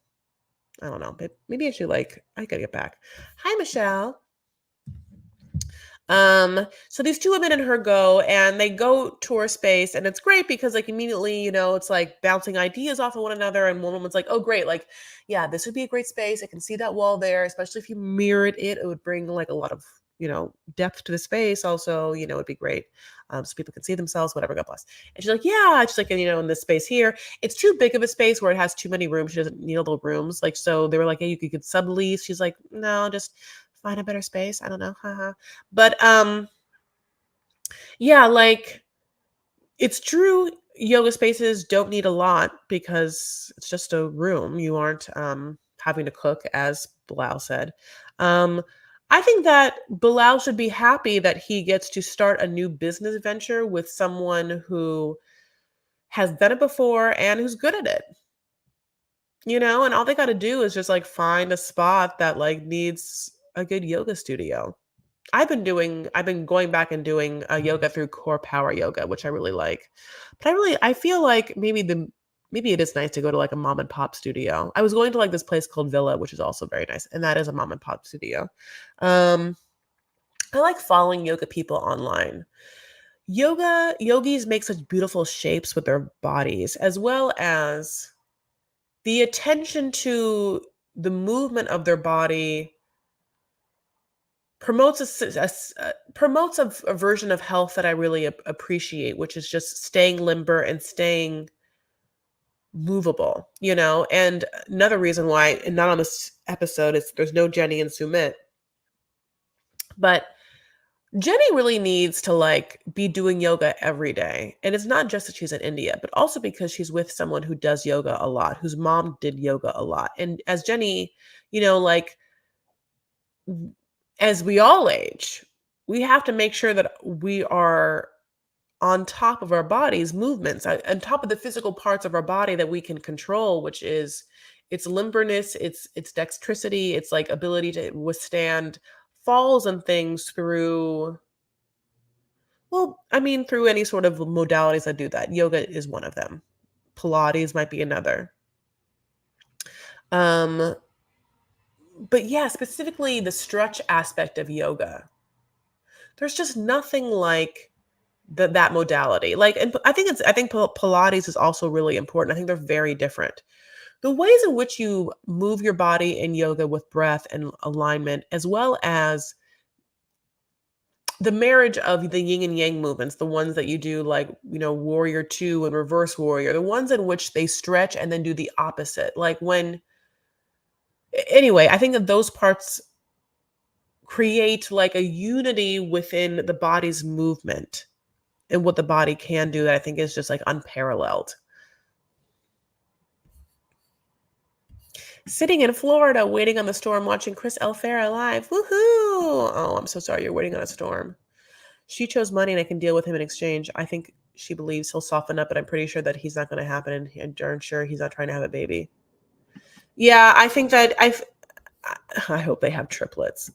I don't know, but maybe I should like I gotta get back. Hi, Michelle. So these two women and her go, and they go tour space, and it's great because like immediately, it's like bouncing ideas off of one another, and one woman's like, "Oh, great! Like, yeah, this would be a great space. I can see that wall there, especially if you mirrored it. It would bring like a lot of depth to the space. Also, it'd be great, so people can see themselves. Whatever, God bless." And she's like, "Yeah," she's like, in this space here, it's too big of a space where it has too many rooms. She doesn't need all the rooms. Like, so they were like, "Hey, you could sublease." She's like, "No, just find a better space. I don't know." Haha. But yeah, like it's true yoga spaces don't need a lot because it's just a room. You aren't having to cook, as Bilal said. Um I think that Bilal should be happy that he gets to start a new business venture with someone who has done it before and who's good at it. And all they got to do is just like find a spot that like needs a good yoga studio. I've been going back and doing yoga through Core Power Yoga, which I really like. But I feel like maybe it is nice to go to like a mom and pop studio. I was going to like this place called Villa, which is also very nice, and that is a mom and pop studio. Um, I like following yoga people online. Yogis make such beautiful shapes with their bodies, as well as the attention to the movement of their body promotes promotes a version of health that I really appreciate, which is just staying limber and staying movable. And another reason why, and not on this episode, is there's no Jenny and Sumit, but Jenny really needs to like be doing yoga every day. And it's not just that she's in India, but also because she's with someone who does yoga a lot, whose mom did yoga a lot. And as Jenny, like as we all age, we have to make sure that we are on top of our body's movements, on top of the physical parts of our body that we can control, which is its limberness, its dexterity, its like ability to withstand falls and things through, well, I mean, through any sort of modalities that do that. Yoga is one of them. Pilates might be another. Um, but yeah, specifically the stretch aspect of yoga. There's just nothing like that modality. Like, and I think Pilates is also really important. I think they're very different. The ways in which you move your body in yoga with breath and alignment, as well as the marriage of the yin and yang movements, the ones that you do like, warrior two and reverse warrior, the ones in which they stretch and then do the opposite. Like anyway, I think that those parts create like a unity within the body's movement and what the body can do that I think is just like unparalleled. Sitting in Florida, waiting on the storm, watching Chris Elfera live. Woohoo! Oh, I'm so sorry you're waiting on a storm. She chose money and I can deal with him in exchange. I think she believes he'll soften up, but I'm pretty sure that he's not going to happen. And darn sure he's not trying to have a baby. Yeah, I think that I hope they have triplets.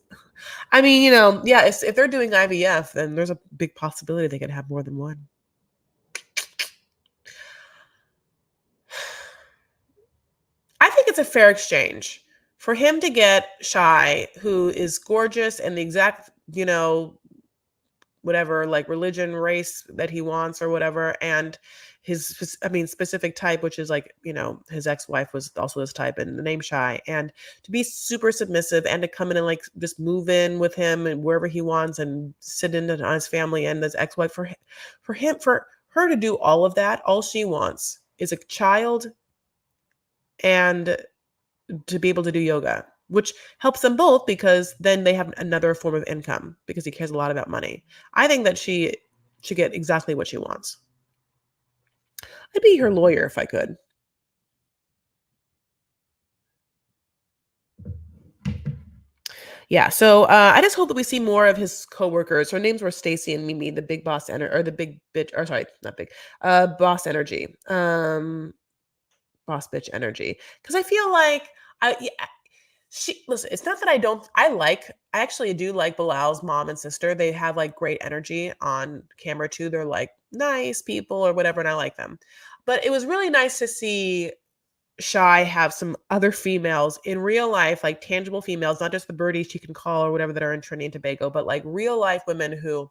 I mean, yeah, if they're doing IVF, then there's a big possibility they could have more than one. I think it's a fair exchange for him to get Shy, who is gorgeous and the exact, whatever, like religion, race that he wants or whatever, and his, I mean, specific type, which is like, his ex-wife was also this type, and the name Shy, and to be super submissive and to come in and like just move in with him and wherever he wants and sit in on his family and his ex-wife, for her to do all of that, all she wants is a child and to be able to do yoga, which helps them both because then they have another form of income because he cares a lot about money. I think that she should get exactly what she wants. I'd be her lawyer if I could. Yeah, so I just hope that we see more of his coworkers. Her names were Stacy and Mimi, the big boss or the big bitch, or sorry, not big, boss energy, boss bitch energy. Because I feel like yeah, she listen, it's not that I actually do like Bilal's mom and sister. They have like great energy on camera too. They're like nice people or whatever, and I like them. But it was really nice to see Shy have some other females in real life, like tangible females, not just the birdies she can call or whatever that are in Trinidad and Tobago, but like real life women who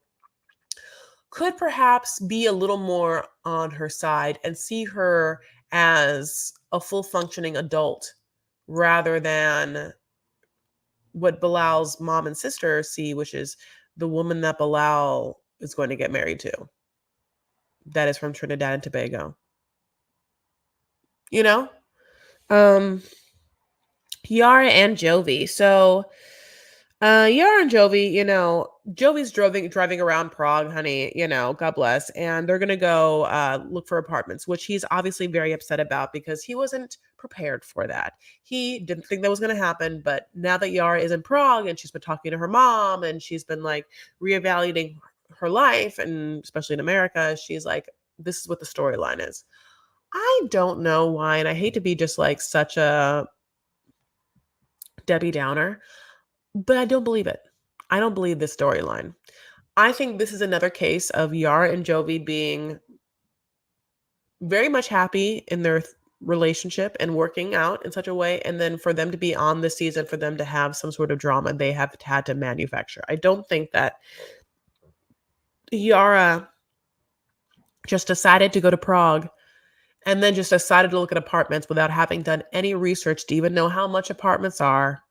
could perhaps be a little more on her side and see her as a full functioning adult rather than what Bilal's mom and sister see, which is the woman that Bilal is going to get married to, that is from Trinidad and Tobago. You know? Um, Yara and Jovi. So, Yara and Jovi, Jovi's driving around Prague, honey, God bless. And they're gonna go look for apartments, which he's obviously very upset about because he wasn't prepared for that. He didn't think that was gonna happen, but now that Yara is in Prague and she's been talking to her mom and she's been like reevaluating her life, and especially in America, she's like, this is what the storyline is. I don't know why, and I hate to be just like such a Debbie Downer, but I don't believe it. I don't believe this storyline. I think this is another case of Yara and Jovi being very much happy in their relationship and working out in such a way. And then for them to be on this season, for them to have some sort of drama, they have had to manufacture. I don't think that Yara just decided to go to Prague and then just decided to look at apartments without having done any research to even know how much apartments are.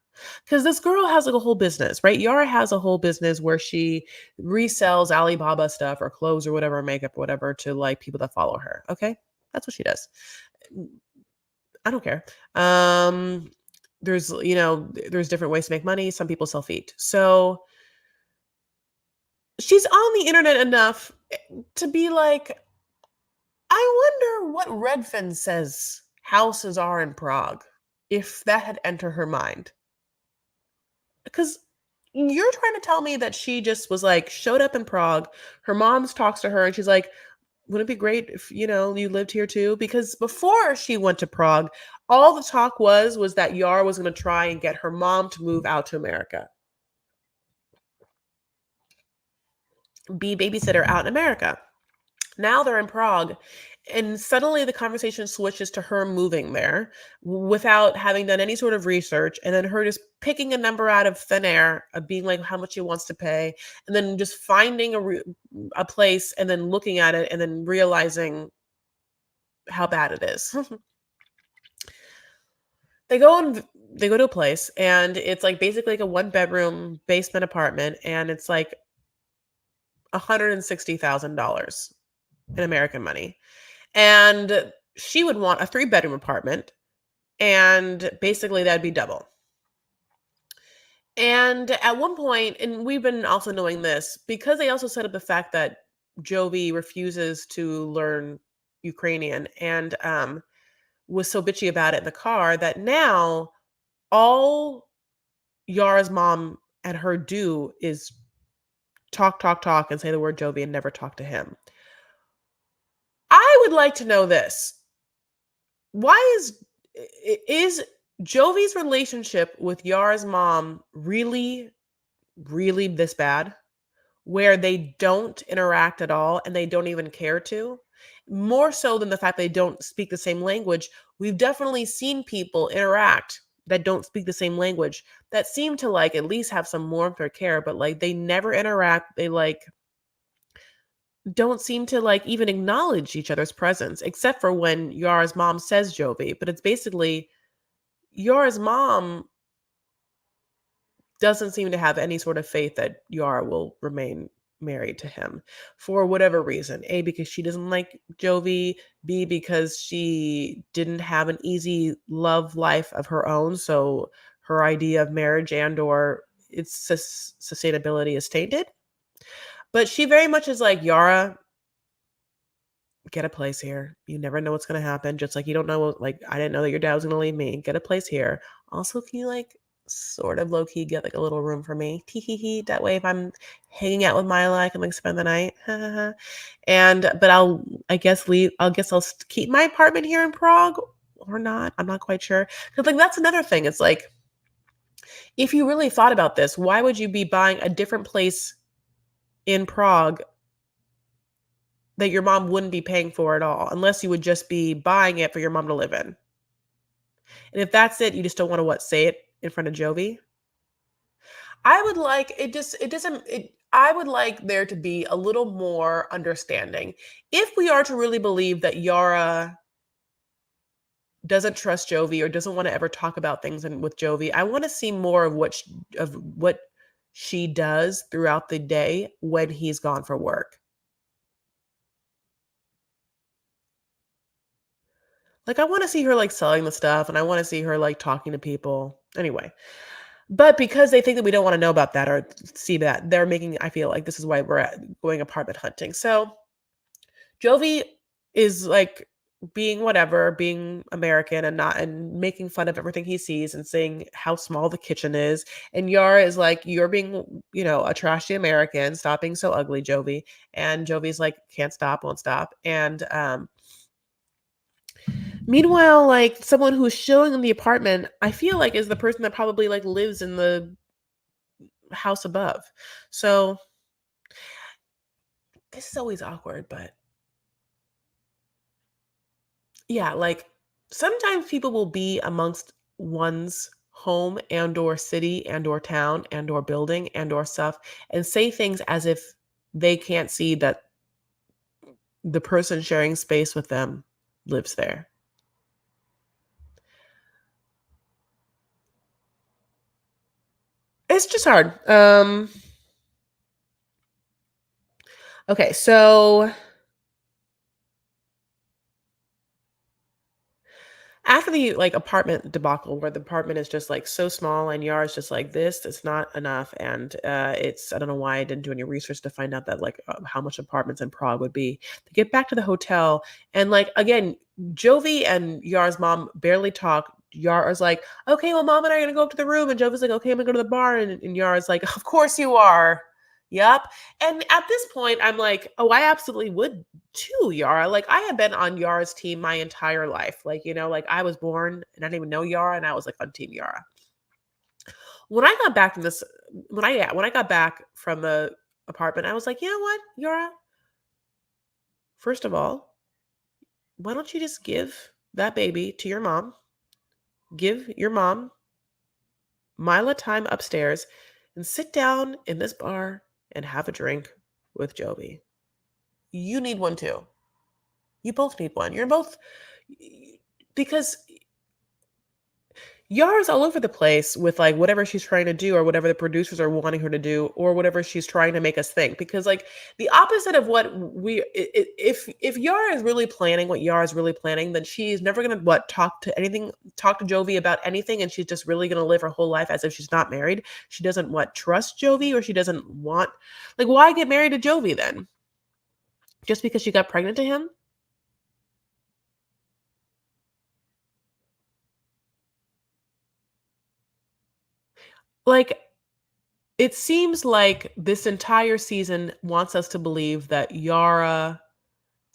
Because this girl has like a whole business, right? Yara has a whole business where she resells Alibaba stuff or clothes or whatever, makeup or whatever to like people that follow her. Okay. That's what she does. I don't care. There's different ways to make money. Some people sell feet. So she's on the internet enough to be like, I wonder what Redfin says houses are in Prague, if that had entered her mind. Because you're trying to tell me that she just was like, showed up in Prague. Her mom's talks to her and she's like, wouldn't it be great if, you lived here too? Because before she went to Prague, all the talk was that Yara was going to try and get her mom to move out to America, be babysitter out in America. Now they're in Prague. And suddenly the conversation switches to her moving there without having done any sort of research. And then her just picking a number out of thin air, of being like how much she wants to pay. And then just finding a place and then looking at it and then realizing how bad it is. They go to a place and it's like basically like a 1-bedroom basement apartment. And it's like $160,000 in American money. And she would want a 3-bedroom apartment, and basically that'd be double. And at one point, and we've been also knowing this because they also set up the fact that Jovi refuses to learn Ukrainian and was so bitchy about it in the car that now all Yara's mom and her do is talk, talk, talk, and say the word Jovi and never talk to him. I would like to know this. Why is Jovi's relationship with Yara's mom really, really this bad? Where they don't interact at all and they don't even care to? More so than the fact they don't speak the same language, we've definitely seen people interact that don't speak the same language that seem to like at least have some warmth or care, but like they never interact. They like don't seem to like even acknowledge each other's presence, except for when Yara's mom says Jovi. But it's basically Yara's mom doesn't seem to have any sort of faith that Yara will remain married to him for whatever reason. A, because she doesn't like Jovi. B, because she didn't have an easy love life of her own. So her idea of marriage and or its sustainability is tainted. But she very much is like, Yara, get a place here. You never know what's going to happen. Just like you don't know, like, I didn't know that your dad was going to leave me. Get a place here. Also, can you like sort of low key get like a little room for me? Tee hee hee. That way, if I'm hanging out with Mila, I can like spend the night. But I guess I'll keep my apartment here in Prague or not. I'm not quite sure. Cause like, that's another thing. It's like, if you really thought about this, why would you be buying a different place in Prague that your mom wouldn't be paying for at all, unless you would just be buying it for your mom to live in? And if that's it, you just don't wanna what, say it in front of Jovi? I would like it doesn't it I would like there to be a little more understanding. If we are to really believe that Yara doesn't trust Jovi or doesn't wanna ever talk about things with Jovi, I wanna see more of what she does throughout the day when he's gone for work. Like, I wanna see her, like, selling the stuff, and I wanna see her, like, talking to people. Anyway, but because they think that we don't wanna know about that or see that, they're making I feel like this is why we're going apartment hunting. So, Jovi is, like, being whatever, being American and making fun of everything he sees and saying how small the kitchen is, and Yara is like, "You're being, a trashy American. Stop being so ugly, Jovi." And Jovi's like, "Can't stop, won't stop." And, meanwhile, like, someone who's showing them the apartment, I feel like is the person that probably, like, lives in the house above. So, this is always awkward, but yeah, like, sometimes people will be amongst one's home and or city and or town and or building and or stuff and say things as if they can't see that the person sharing space with them lives there. It's just hard. Okay, so after the, like, apartment debacle where the apartment is just, like, so small and Yara's just like, "This is not enough," and, it's I don't know why I didn't do any research to find out that, like, how much apartments in Prague would be. To get back to the hotel and, like, again, Jovi and Yara's mom barely talk. Yara's like, "Okay, well, mom and I are gonna go up to the room," and Jovi's like, "Okay, I'm gonna go to the bar," and Yara's like, "Of course you are. Yep." And at this point, I'm like, "Oh, I absolutely would too, Yara." Like, I have been on Yara's team my entire life. Like, like, I was born and I didn't even know Yara, and I was, like, on team Yara. When I got back from this when I got back from the apartment, I was like, "You know what, Yara? First of all, why don't you just give that baby to your mom? Give your mom Mila time upstairs and sit down in this bar and have a drink with Jovi. You need one too. You both need one. You're both because Yara's all over the place with, like, whatever she's trying to do or whatever the producers are wanting her to do or whatever she's trying to make us think because, like, the opposite of what if Yara is really planning what Yara is really planning, then she's never gonna, talk to Jovi about anything, and she's just really gonna live her whole life as if she's not married. She doesn't, trust Jovi, or she doesn't want why get married to Jovi then? Just because she got pregnant to him? Like, it seems like this entire season wants us to believe that Yara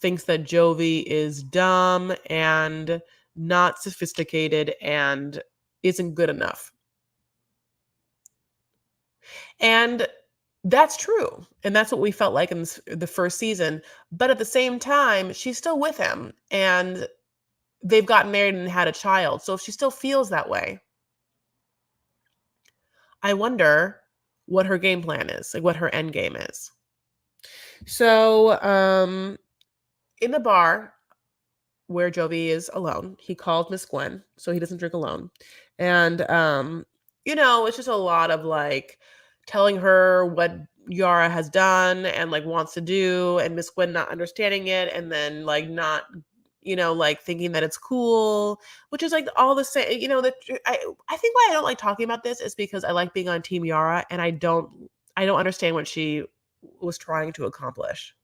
thinks that Jovi is dumb and not sophisticated and isn't good enough. And that's true. And that's what we felt like in the first season. But at the same time, she's still with him and they've gotten married and had a child. So if she still feels that way, I wonder what her game plan is, like what her end game is. So, in the bar where Jovi is alone, he called Miss Gwen so he doesn't drink alone. And it's just a lot of like telling her what Yara has done and like wants to do and Miss Gwen not understanding it and then like not like thinking that it's cool, which is like all the same, that I think why I don't like talking about this is because I like being on team Yara and I don't understand what she was trying to accomplish.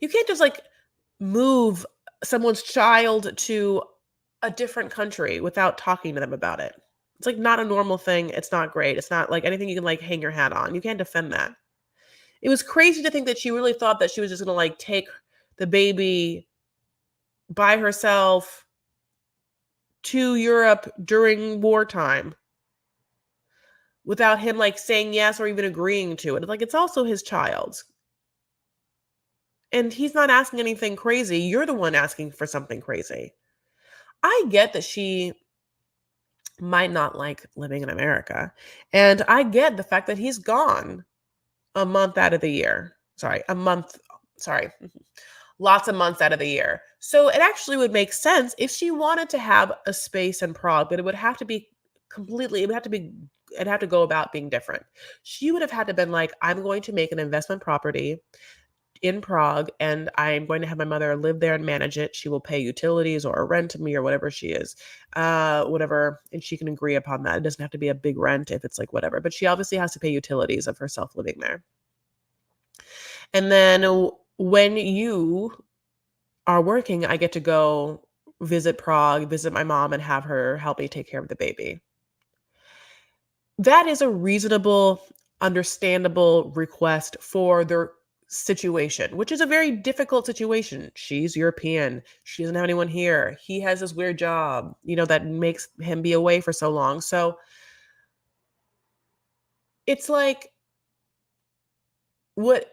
You can't just like move someone's child to a different country without talking to them about it. It's like not a normal thing. It's not great. It's not like anything you can like hang your hat on. You can't defend that. It was crazy to think that she really thought that she was just gonna like take the baby by herself to Europe during wartime without him like saying yes or even agreeing to it. Like it's also his child. And he's not asking anything crazy. You're the one asking for something crazy. I get that she might not like living in America. And I get the fact that he's gone a month out of the year. Sorry, a month. Sorry, lots of months out of the year. So it actually would make sense if she wanted to have a space in Prague, but it would have to be completely, it would have to be, it'd have to go about being different. She would have had to been like, I'm going to make an investment property in Prague and I'm going to have my mother live there and manage it. She will pay utilities or rent to me or whatever she is. Whatever. And she can agree upon that. It doesn't have to be a big rent if it's like whatever, but she obviously has to pay utilities of herself living there. And then when you are working, I get to go visit Prague, visit my mom, and have her help me take care of the baby. That is a reasonable, understandable request for their situation, which is a very difficult situation. She's European. She doesn't have anyone here. He has this weird job, that makes him be away for so long. So it's like what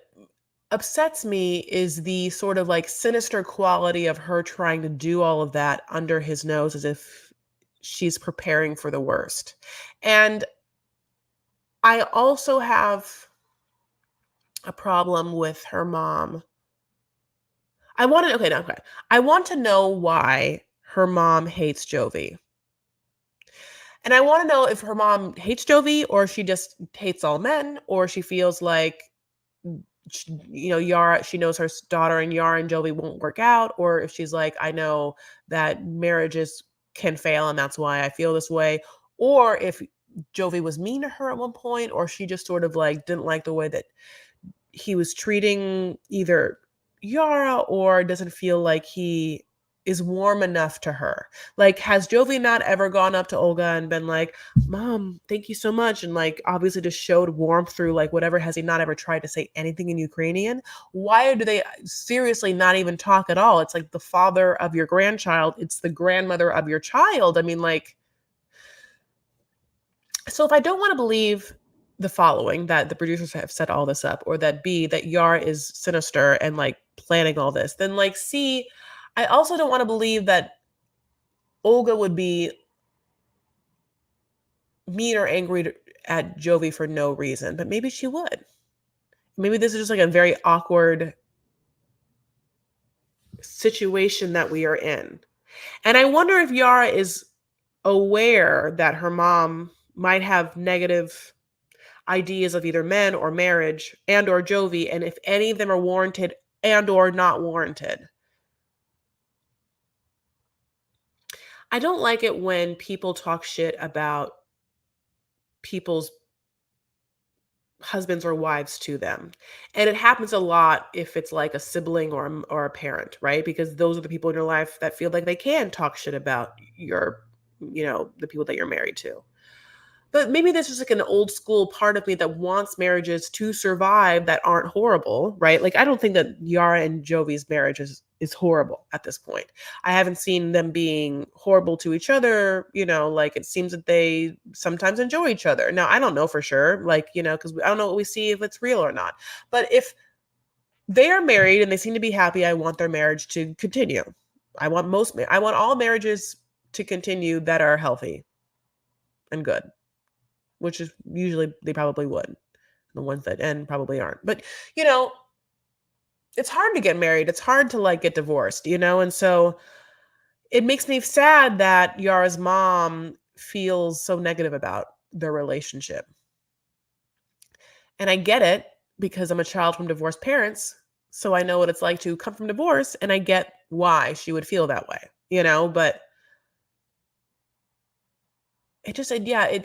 upsets me is the sort of like sinister quality of her trying to do all of that under his nose as if she's preparing for the worst. And I also have a problem with her mom. I want to okay, no, okay. I want to know why her mom hates Jovi. And I want to know if her mom hates Jovi or she just hates all men or she feels like Yara, she knows her daughter and Yara and Jovi won't work out, or if she's like, I know that marriages can fail and that's why I feel this way, or if Jovi was mean to her at one point, or she just sort of like didn't like the way that he was treating either Yara or doesn't feel like he is warm enough to her. Like, has Jovi not ever gone up to Olga and been like, Mom, thank you so much? And like, obviously just showed warmth through like whatever. Has he not ever tried to say anything in Ukrainian? Why do they seriously not even talk at all? It's like the father of your grandchild. It's the grandmother of your child. I mean, like, so if I don't want to believe the following, that the producers have set all this up, or that B, that Yara is sinister and like planning all this, then like C, I also don't want to believe that Olga would be mean or angry at Jovi for no reason, but maybe she would. Maybe this is just like a very awkward situation that we are in. And I wonder if Yara is aware that her mom might have negative ideas of either men or marriage and or Jovi, and if any of them are warranted and or not warranted. I don't like it when people talk shit about people's husbands or wives to them. And it happens a lot if it's like a sibling or a parent, right? Because those are the people in your life that feel like they can talk shit about the people that you're married to. But maybe this is like an old school part of me that wants marriages to survive that aren't horrible, right? Like I don't think that Yara and Jovi's marriage is horrible at this point. I haven't seen them being horrible to each other, like it seems that they sometimes enjoy each other. Now, I don't know for sure, like, because I don't know what we see if it's real or not. But if they are married and they seem to be happy, I want their marriage to continue. I want all marriages to continue that are healthy and good, which is usually they probably would. The ones that end probably aren't. But, you know, it's hard to get married. It's hard to like get divorced, And so it makes me sad that Yara's mom feels so negative about their relationship. And I get it because I'm a child from divorced parents. So I know what it's like to come from divorce and I get why she would feel that way, but it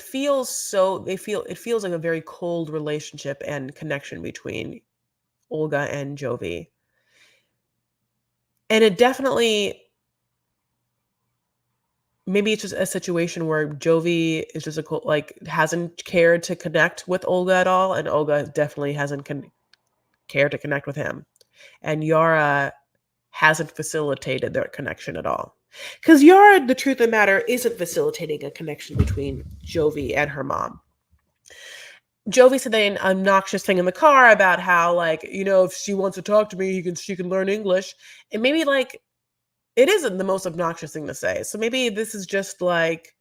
feels it feels like a very cold relationship and connection between Olga and Jovi. And it definitely maybe it's just a situation where Jovi is just hasn't cared to connect with Olga at all, and Olga definitely hasn't cared to connect with him. And Yara hasn't facilitated their connection at all. Because Yara, the truth of the matter, isn't facilitating a connection between Jovi and her mom. Jovi said an obnoxious thing in the car about how, if she wants to talk to me, she can learn English. And maybe, It isn't the most obnoxious thing to say. So maybe this is just like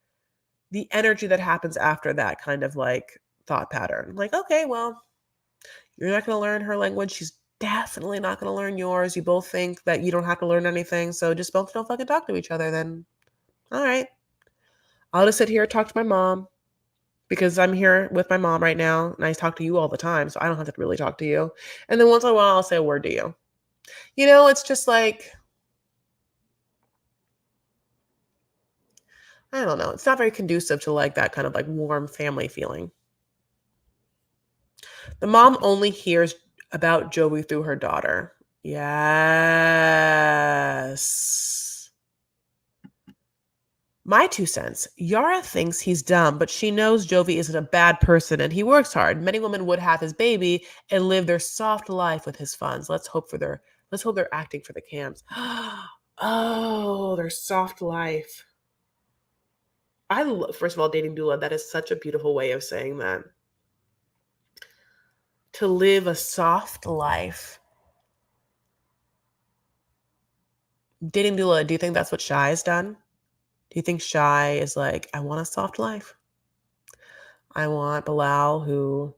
the energy that happens after that kind of like thought pattern. Like, okay, well, you're not going to learn her language. She's definitely not going to learn yours. You both think that you don't have to learn anything. So just both don't fucking talk to each other then. All right. I'll just sit here and talk to my mom because I'm here with my mom right now and I talk to you all the time. So I don't have to really talk to you. And then once in a while, I'll say a word to you. It's just like, I don't know. It's not very conducive to like that kind of like warm family feeling. The mom only hears about Jovi through her daughter. Yes. My 2 cents. Yara thinks he's dumb, but she knows Jovi isn't a bad person and he works hard. Many women would have his baby and live their soft life with his funds. Let's hope they're acting for the cams. Oh, their soft life. I love, first of all, dating doula. That is such a beautiful way of saying that. To live a soft life. Dating doula, do you think that's what Shy has done? Do you think Shy is like, I want a soft life? I want Bilal, who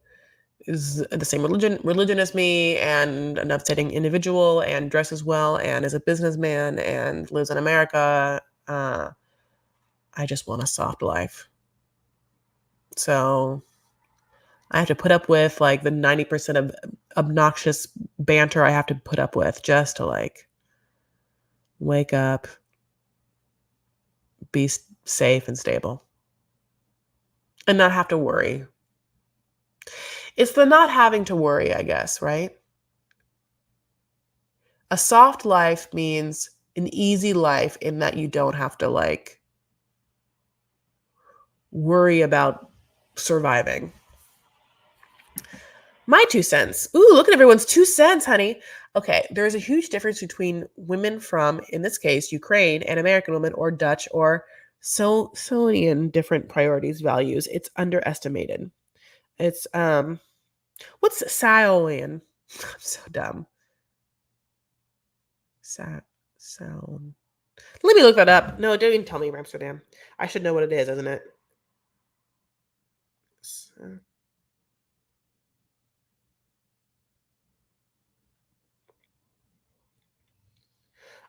is the same religion as me and an upsetting individual and dresses well and is a businessman and lives in America. I just want a soft life. So I have to put up with like the 90% of obnoxious banter I have to put up with just to like wake up, be safe and stable, and not have to worry. It's the not having to worry, I guess, right? A soft life means an easy life in that you don't have to like worry about surviving. My 2 cents. Ooh, look at everyone's 2 cents, honey. Okay, there's a huge difference between women from, in this case, Ukraine and American women or Dutch or Sonian different priorities, values. It's underestimated. It's what's Sioan? I'm so dumb. Sound. Let me look that up. No, don't even tell me Amsterdam. I should know what it is, isn't it?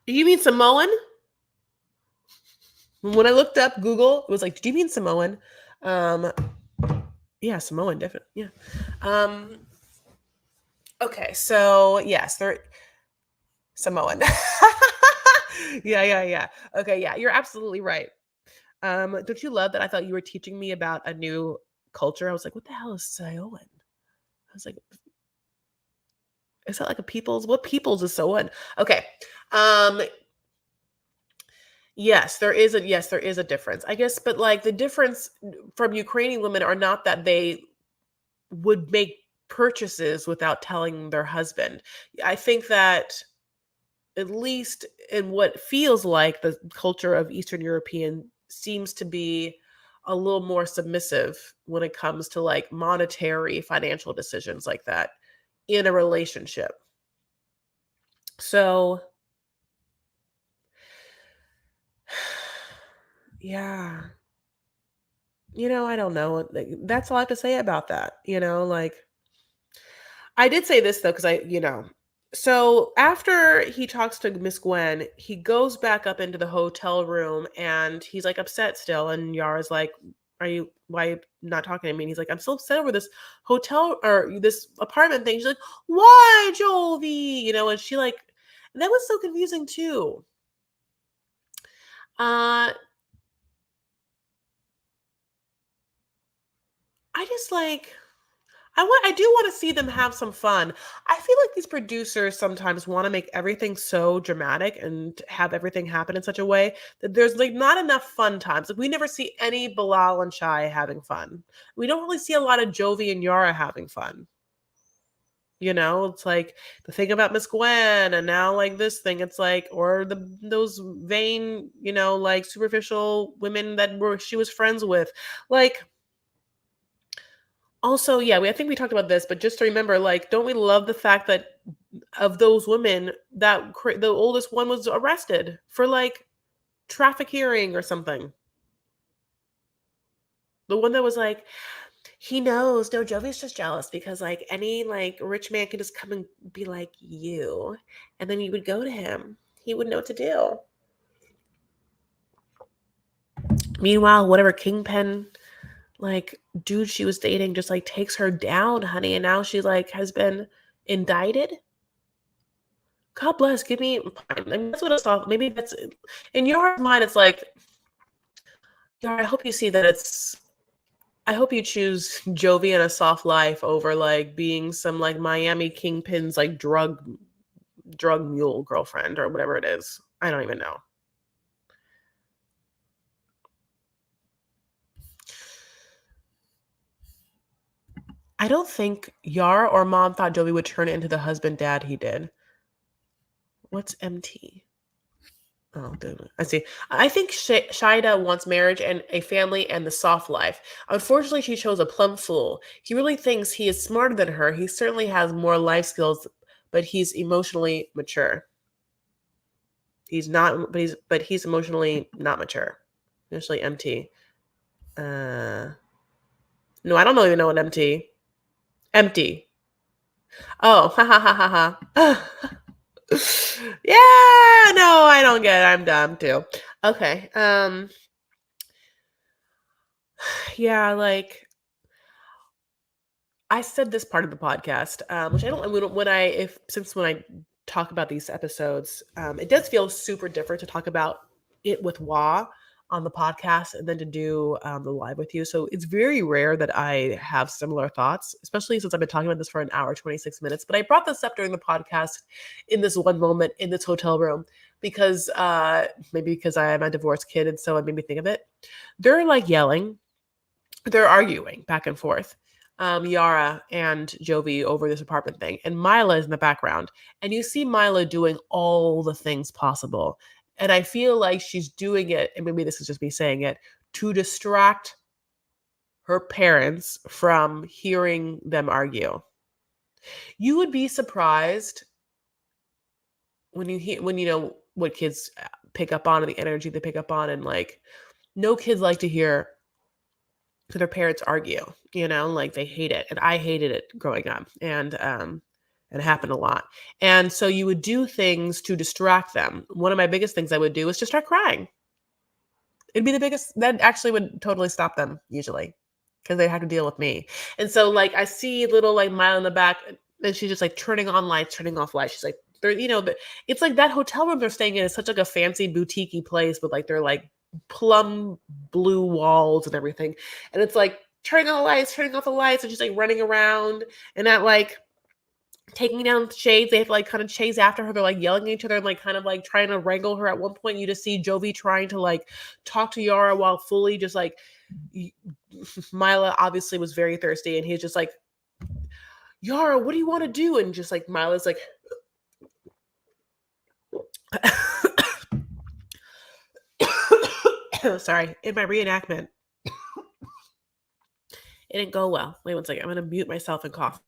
You mean Samoan? When I looked up Google, it was like, "Do you mean Samoan?" Um, yeah, Samoan, definitely. Yeah. Um, okay, so yes, they're Samoan. Yeah. Okay, yeah, you're absolutely right. Don't you love that? I thought you were teaching me about a new culture. I was like, "What the hell is Samoan?" I was like, "Is that like a people's? What peoples is Samoan?" Okay. Um, yes, there is a difference. I guess, but like the difference from Ukrainian women are not that they would make purchases without telling their husband. I think that at least in what feels like the culture of Eastern European seems to be a little more submissive when it comes to like monetary financial decisions like that in a relationship. So, yeah, I don't know. Like, that's all I have to say about that. Like I did say this though, because so after he talks to Miss Gwen, he goes back up into the hotel room and he's like upset still. And Yara's like, why are you not talking to me? And he's like, I'm so upset over this hotel or this apartment thing. She's like, why, Jovi? And she like, that was so confusing too. Uh, I just like, I do want to see them have some fun. I feel like these producers sometimes want to make everything so dramatic and have everything happen in such a way that there's like not enough fun times. Like we never see any Bilal and Shai having fun. We don't really see a lot of Jovi and Yara having fun. It's like the thing about Miss Gwen and now like this thing, it's like, or those vain, like superficial women that she was friends with. Like Also, yeah, I think we talked about this, but just to remember, like, don't we love the fact that of those women, the oldest one was arrested for like trafficking or something. The one that was like, he knows. No, Jovi's just jealous because like any like rich man can just come and be like you, and then you would go to him. He would know what to do. Meanwhile, whatever kingpin like dude she was dating just like takes her down, honey, and now she like has been indicted. God bless. Give me fine. I mean, that's what it's all. Maybe that's in your mind. It's like, Yara, I hope you see that it's. I hope you choose Jovi and a soft life over like being some like Miami kingpin's like drug mule girlfriend or whatever it is. I don't even know. I don't think Yara or mom thought Jovi would turn into the husband dad he did. What's MT? Oh, dude. I see. I think Shaeeda wants marriage and a family and the soft life. Unfortunately, she chose a plum fool. He really thinks he is smarter than her. He certainly has more life skills, but he's emotionally mature. He's not, but he's emotionally not mature. Especially MT. No, I don't even know what MT. Empty. Oh, ha ha ha ha ha. Yeah, no, I don't get it. I'm dumb too. Okay. Yeah, like I said this part of the podcast, which I don't when I if since when I talk about these episodes, it does feel super different to talk about it with Wa on the podcast and then to do the live with you. So it's very rare that I have similar thoughts, especially since I've been talking about this for an hour, 26 minutes. But I brought this up during the podcast in this one moment in this hotel room because maybe because I am a divorced kid and so it made me think of it. They're like yelling, they're arguing back and forth, Yara and Jovi over this apartment thing, and Mila is in the background, and you see Mila doing all the things possible, and I feel like she's doing it, and maybe this is just me saying it, to distract her parents from hearing them argue. You would be surprised when you hear when you know what kids pick up on and the energy they pick up on, and like no kids like to hear their parents argue, like they hate it. And I hated it growing up. And it happened a lot. And so you would do things to distract them. One of my biggest things I would do is just start crying. It'd be the biggest that actually would totally stop them usually because they have to deal with me. And so like I see little like Mile in the back and she's just like turning on lights, turning off lights. She's like, but it's like that hotel room they're staying in is such like a fancy boutiquey place with like they're like plum blue walls and everything. And it's like turning on the lights, turning off the lights, and just like running around and that like taking down shades. They have to like kind of chase after her. They're like yelling at each other and like kind of like trying to wrangle her. At one point, you just see Jovi trying to like talk to Yara while fully just like Mila obviously was very thirsty and he's just like, Yara, what do you want to do? And just like Mila's like, sorry, in my reenactment, it didn't go well. Wait one second. I'm going to mute myself and cough.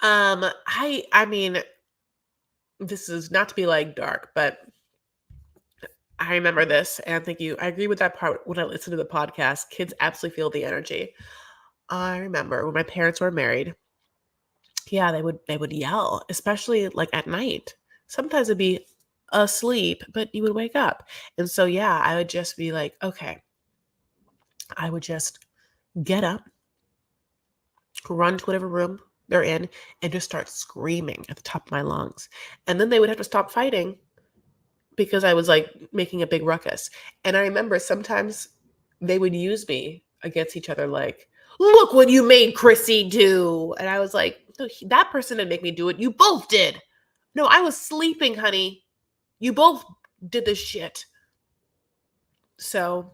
I mean, this is not to be like dark, but I remember this and thank you. I agree with that part when I listen to the podcast. Kids absolutely feel the energy. I remember when my parents were married. Yeah, they would yell, especially like at night. Sometimes it'd be asleep, but you would wake up. And so yeah, I would just be like, okay, I would just get up, run to whatever room they're in, and just start screaming at the top of my lungs. And then they would have to stop fighting because I was like making a big ruckus. And I remember sometimes they would use me against each other, like, look what you made Chrissy do. And I was like, no, that person didn't make me do it. You both did. No, I was sleeping, honey. You both did this shit. So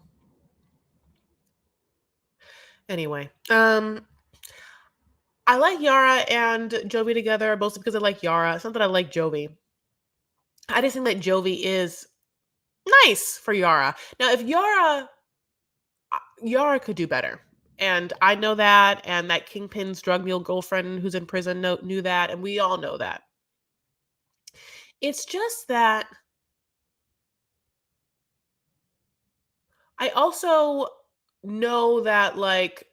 anyway, I like Yara and Jovi together, mostly because I like Yara. It's not that I like Jovi. I just think that Jovi is nice for Yara. Now, if Yara could do better. And I know that, and that Kingpin's drug mule girlfriend who's in prison knew that, and we all know that. It's just that I also know that, like,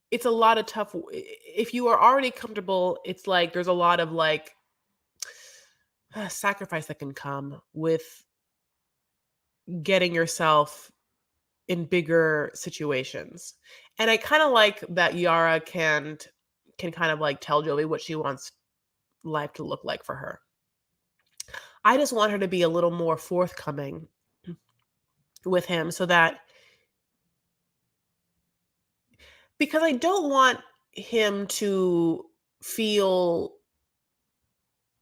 it's a lot of tough if you are already comfortable, it's like there's a lot of, like, sacrifice that can come with getting yourself in bigger situations. And I kind of like that Yara can kind of like tell Jovi what she wants life to look like for her. I just want her to be a little more forthcoming with him so that, because I don't want him to feel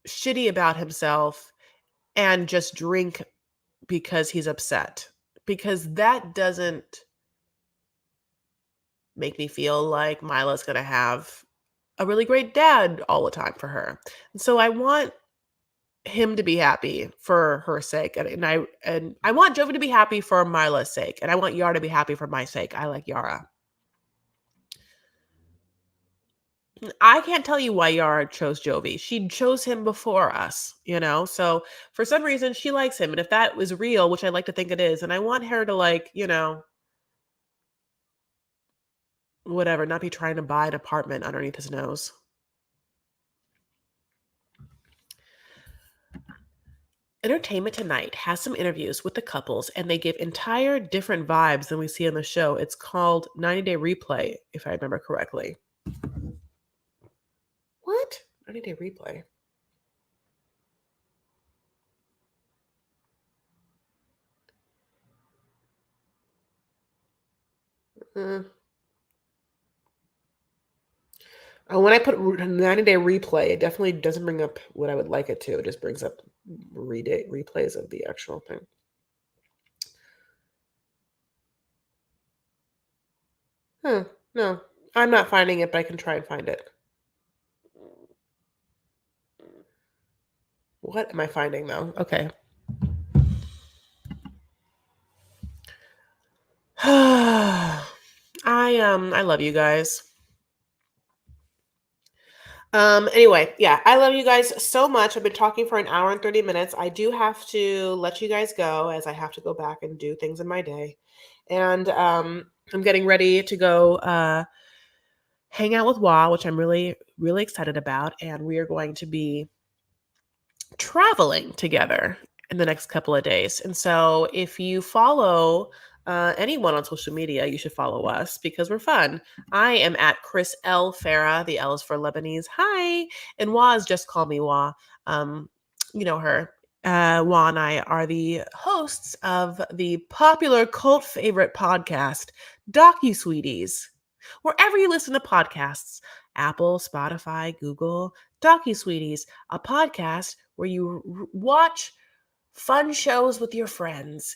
shitty about himself and just drink because he's upset, because that doesn't make me feel like Mila's going to have a really great dad all the time for her. And so I want him to be happy for her sake, and I want Jovi to be happy for Mila's sake, and I want Yara to be happy for my sake. I like Yara. I can't tell you why Yara chose Jovi. She chose him before us, you know? So for some reason she likes him. And if that was real, which I like to think it is, and I want her to, like, whatever, not be trying to buy an apartment underneath his nose. Entertainment Tonight has some interviews with the couples, and they give entire different vibes than we see on the show. It's called 90 Day Replay, if I remember correctly. What? 90 Day Replay? Uh, when I put 90 Day Replay, it definitely doesn't bring up what I would like it to. It just brings up replays of the actual thing. Huh, no, I'm not finding it, but I can try and find it. What am I finding, though? Okay. I love you guys. Anyway, yeah, I love you guys so much. I've been talking for an hour and 30 minutes. I do have to let you guys go, as I have to go back and do things in my day. And I'm getting ready to go hang out with Wa, which I'm really, really excited about. And we are going to be traveling together in the next couple of days. And so if you follow anyone on social media, you should follow us because we're fun. I am at Chris L. Farah. The L is for Lebanese. Hi. And Waz, just call me Wa. You know her. Wa and I are the hosts of the popular cult favorite podcast, Docu-Sweeties. Wherever you listen to podcasts, Apple, Spotify, Google, Docu-Sweeties, a podcast where you watch fun shows with your friends.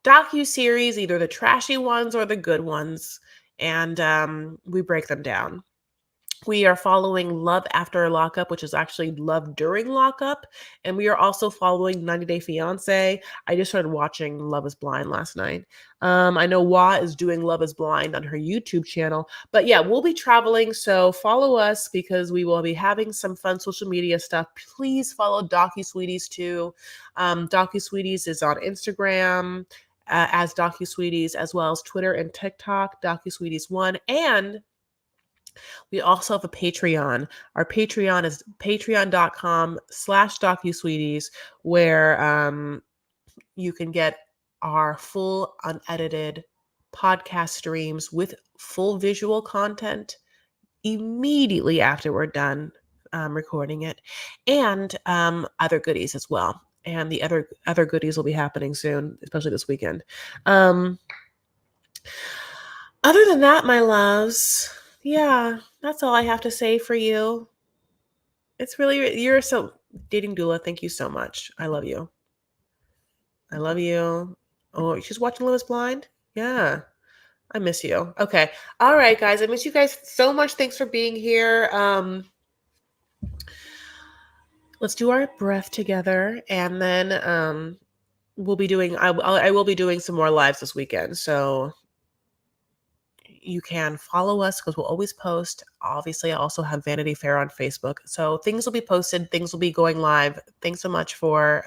Docu-series, either the trashy ones or the good ones, and we break them down. We are following Love After Lockup, which is actually Love During Lockup. And we are also following 90 Day Fiancé. I just started watching Love is Blind last night. I know Wa is doing Love is Blind on her YouTube channel. But yeah, we'll be traveling. So follow us because we will be having some fun social media stuff. Please follow Docu-Sweeties too. Docu-Sweeties is on Instagram as Docu-Sweeties, as well as Twitter and TikTok, Docu-Sweeties1. And we also have a Patreon. Our Patreon is patreon.com/DocuSweeties, where you can get our full unedited podcast streams with full visual content immediately after we're done recording it, and other goodies as well. And the other goodies will be happening soon, especially this weekend. Other than that, my loves, yeah, that's all I have to say for you. It's really, you're so, dating doula, thank you so much. I love you. I love you. Oh, she's watching Love is Blind? Yeah. I miss you. Okay. All right, guys. I miss you guys so much. Thanks for being here. Let's do our breath together, and then we'll be doing. I will be doing some more lives this weekend, so you can follow us because we'll always post. Obviously, I also have Vanity Fair on Facebook, so things will be posted. Things will be going live. Thanks so much for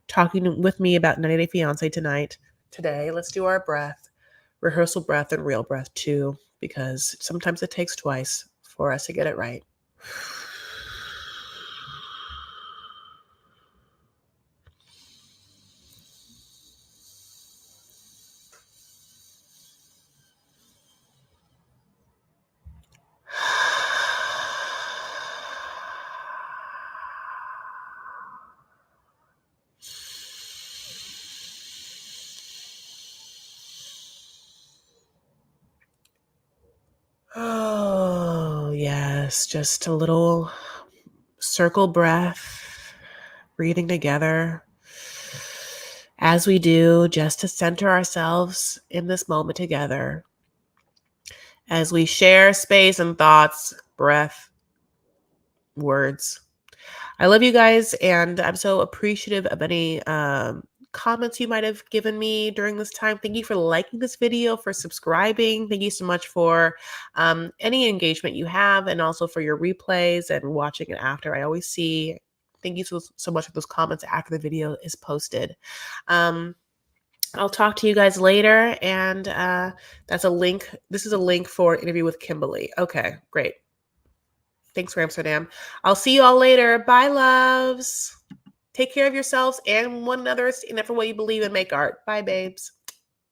talking with me about 90 Day Fiance tonight. Today, let's do our breath, rehearsal breath, and real breath too, because sometimes it takes twice for us to get it right. Oh, yes, just a little circle breath, breathing together as we do, just to center ourselves in this moment together as we share space and thoughts, breath, words. I love you guys, and I'm so appreciative of any comments you might have given me during this time. Thank you for liking this video, for subscribing. Thank you so much for any engagement you have, and also for your replays and watching it after. I always see. Thank you so much for those comments after the video is posted. Um, I'll talk to you guys later, and that's a link. This is a link for an interview with Kimberly. Okay, great. Thanks for Amsterdam. I'll see you all later. Bye, loves. Take care of yourselves and one another. Stand up for what you believe and make art. Bye, babes.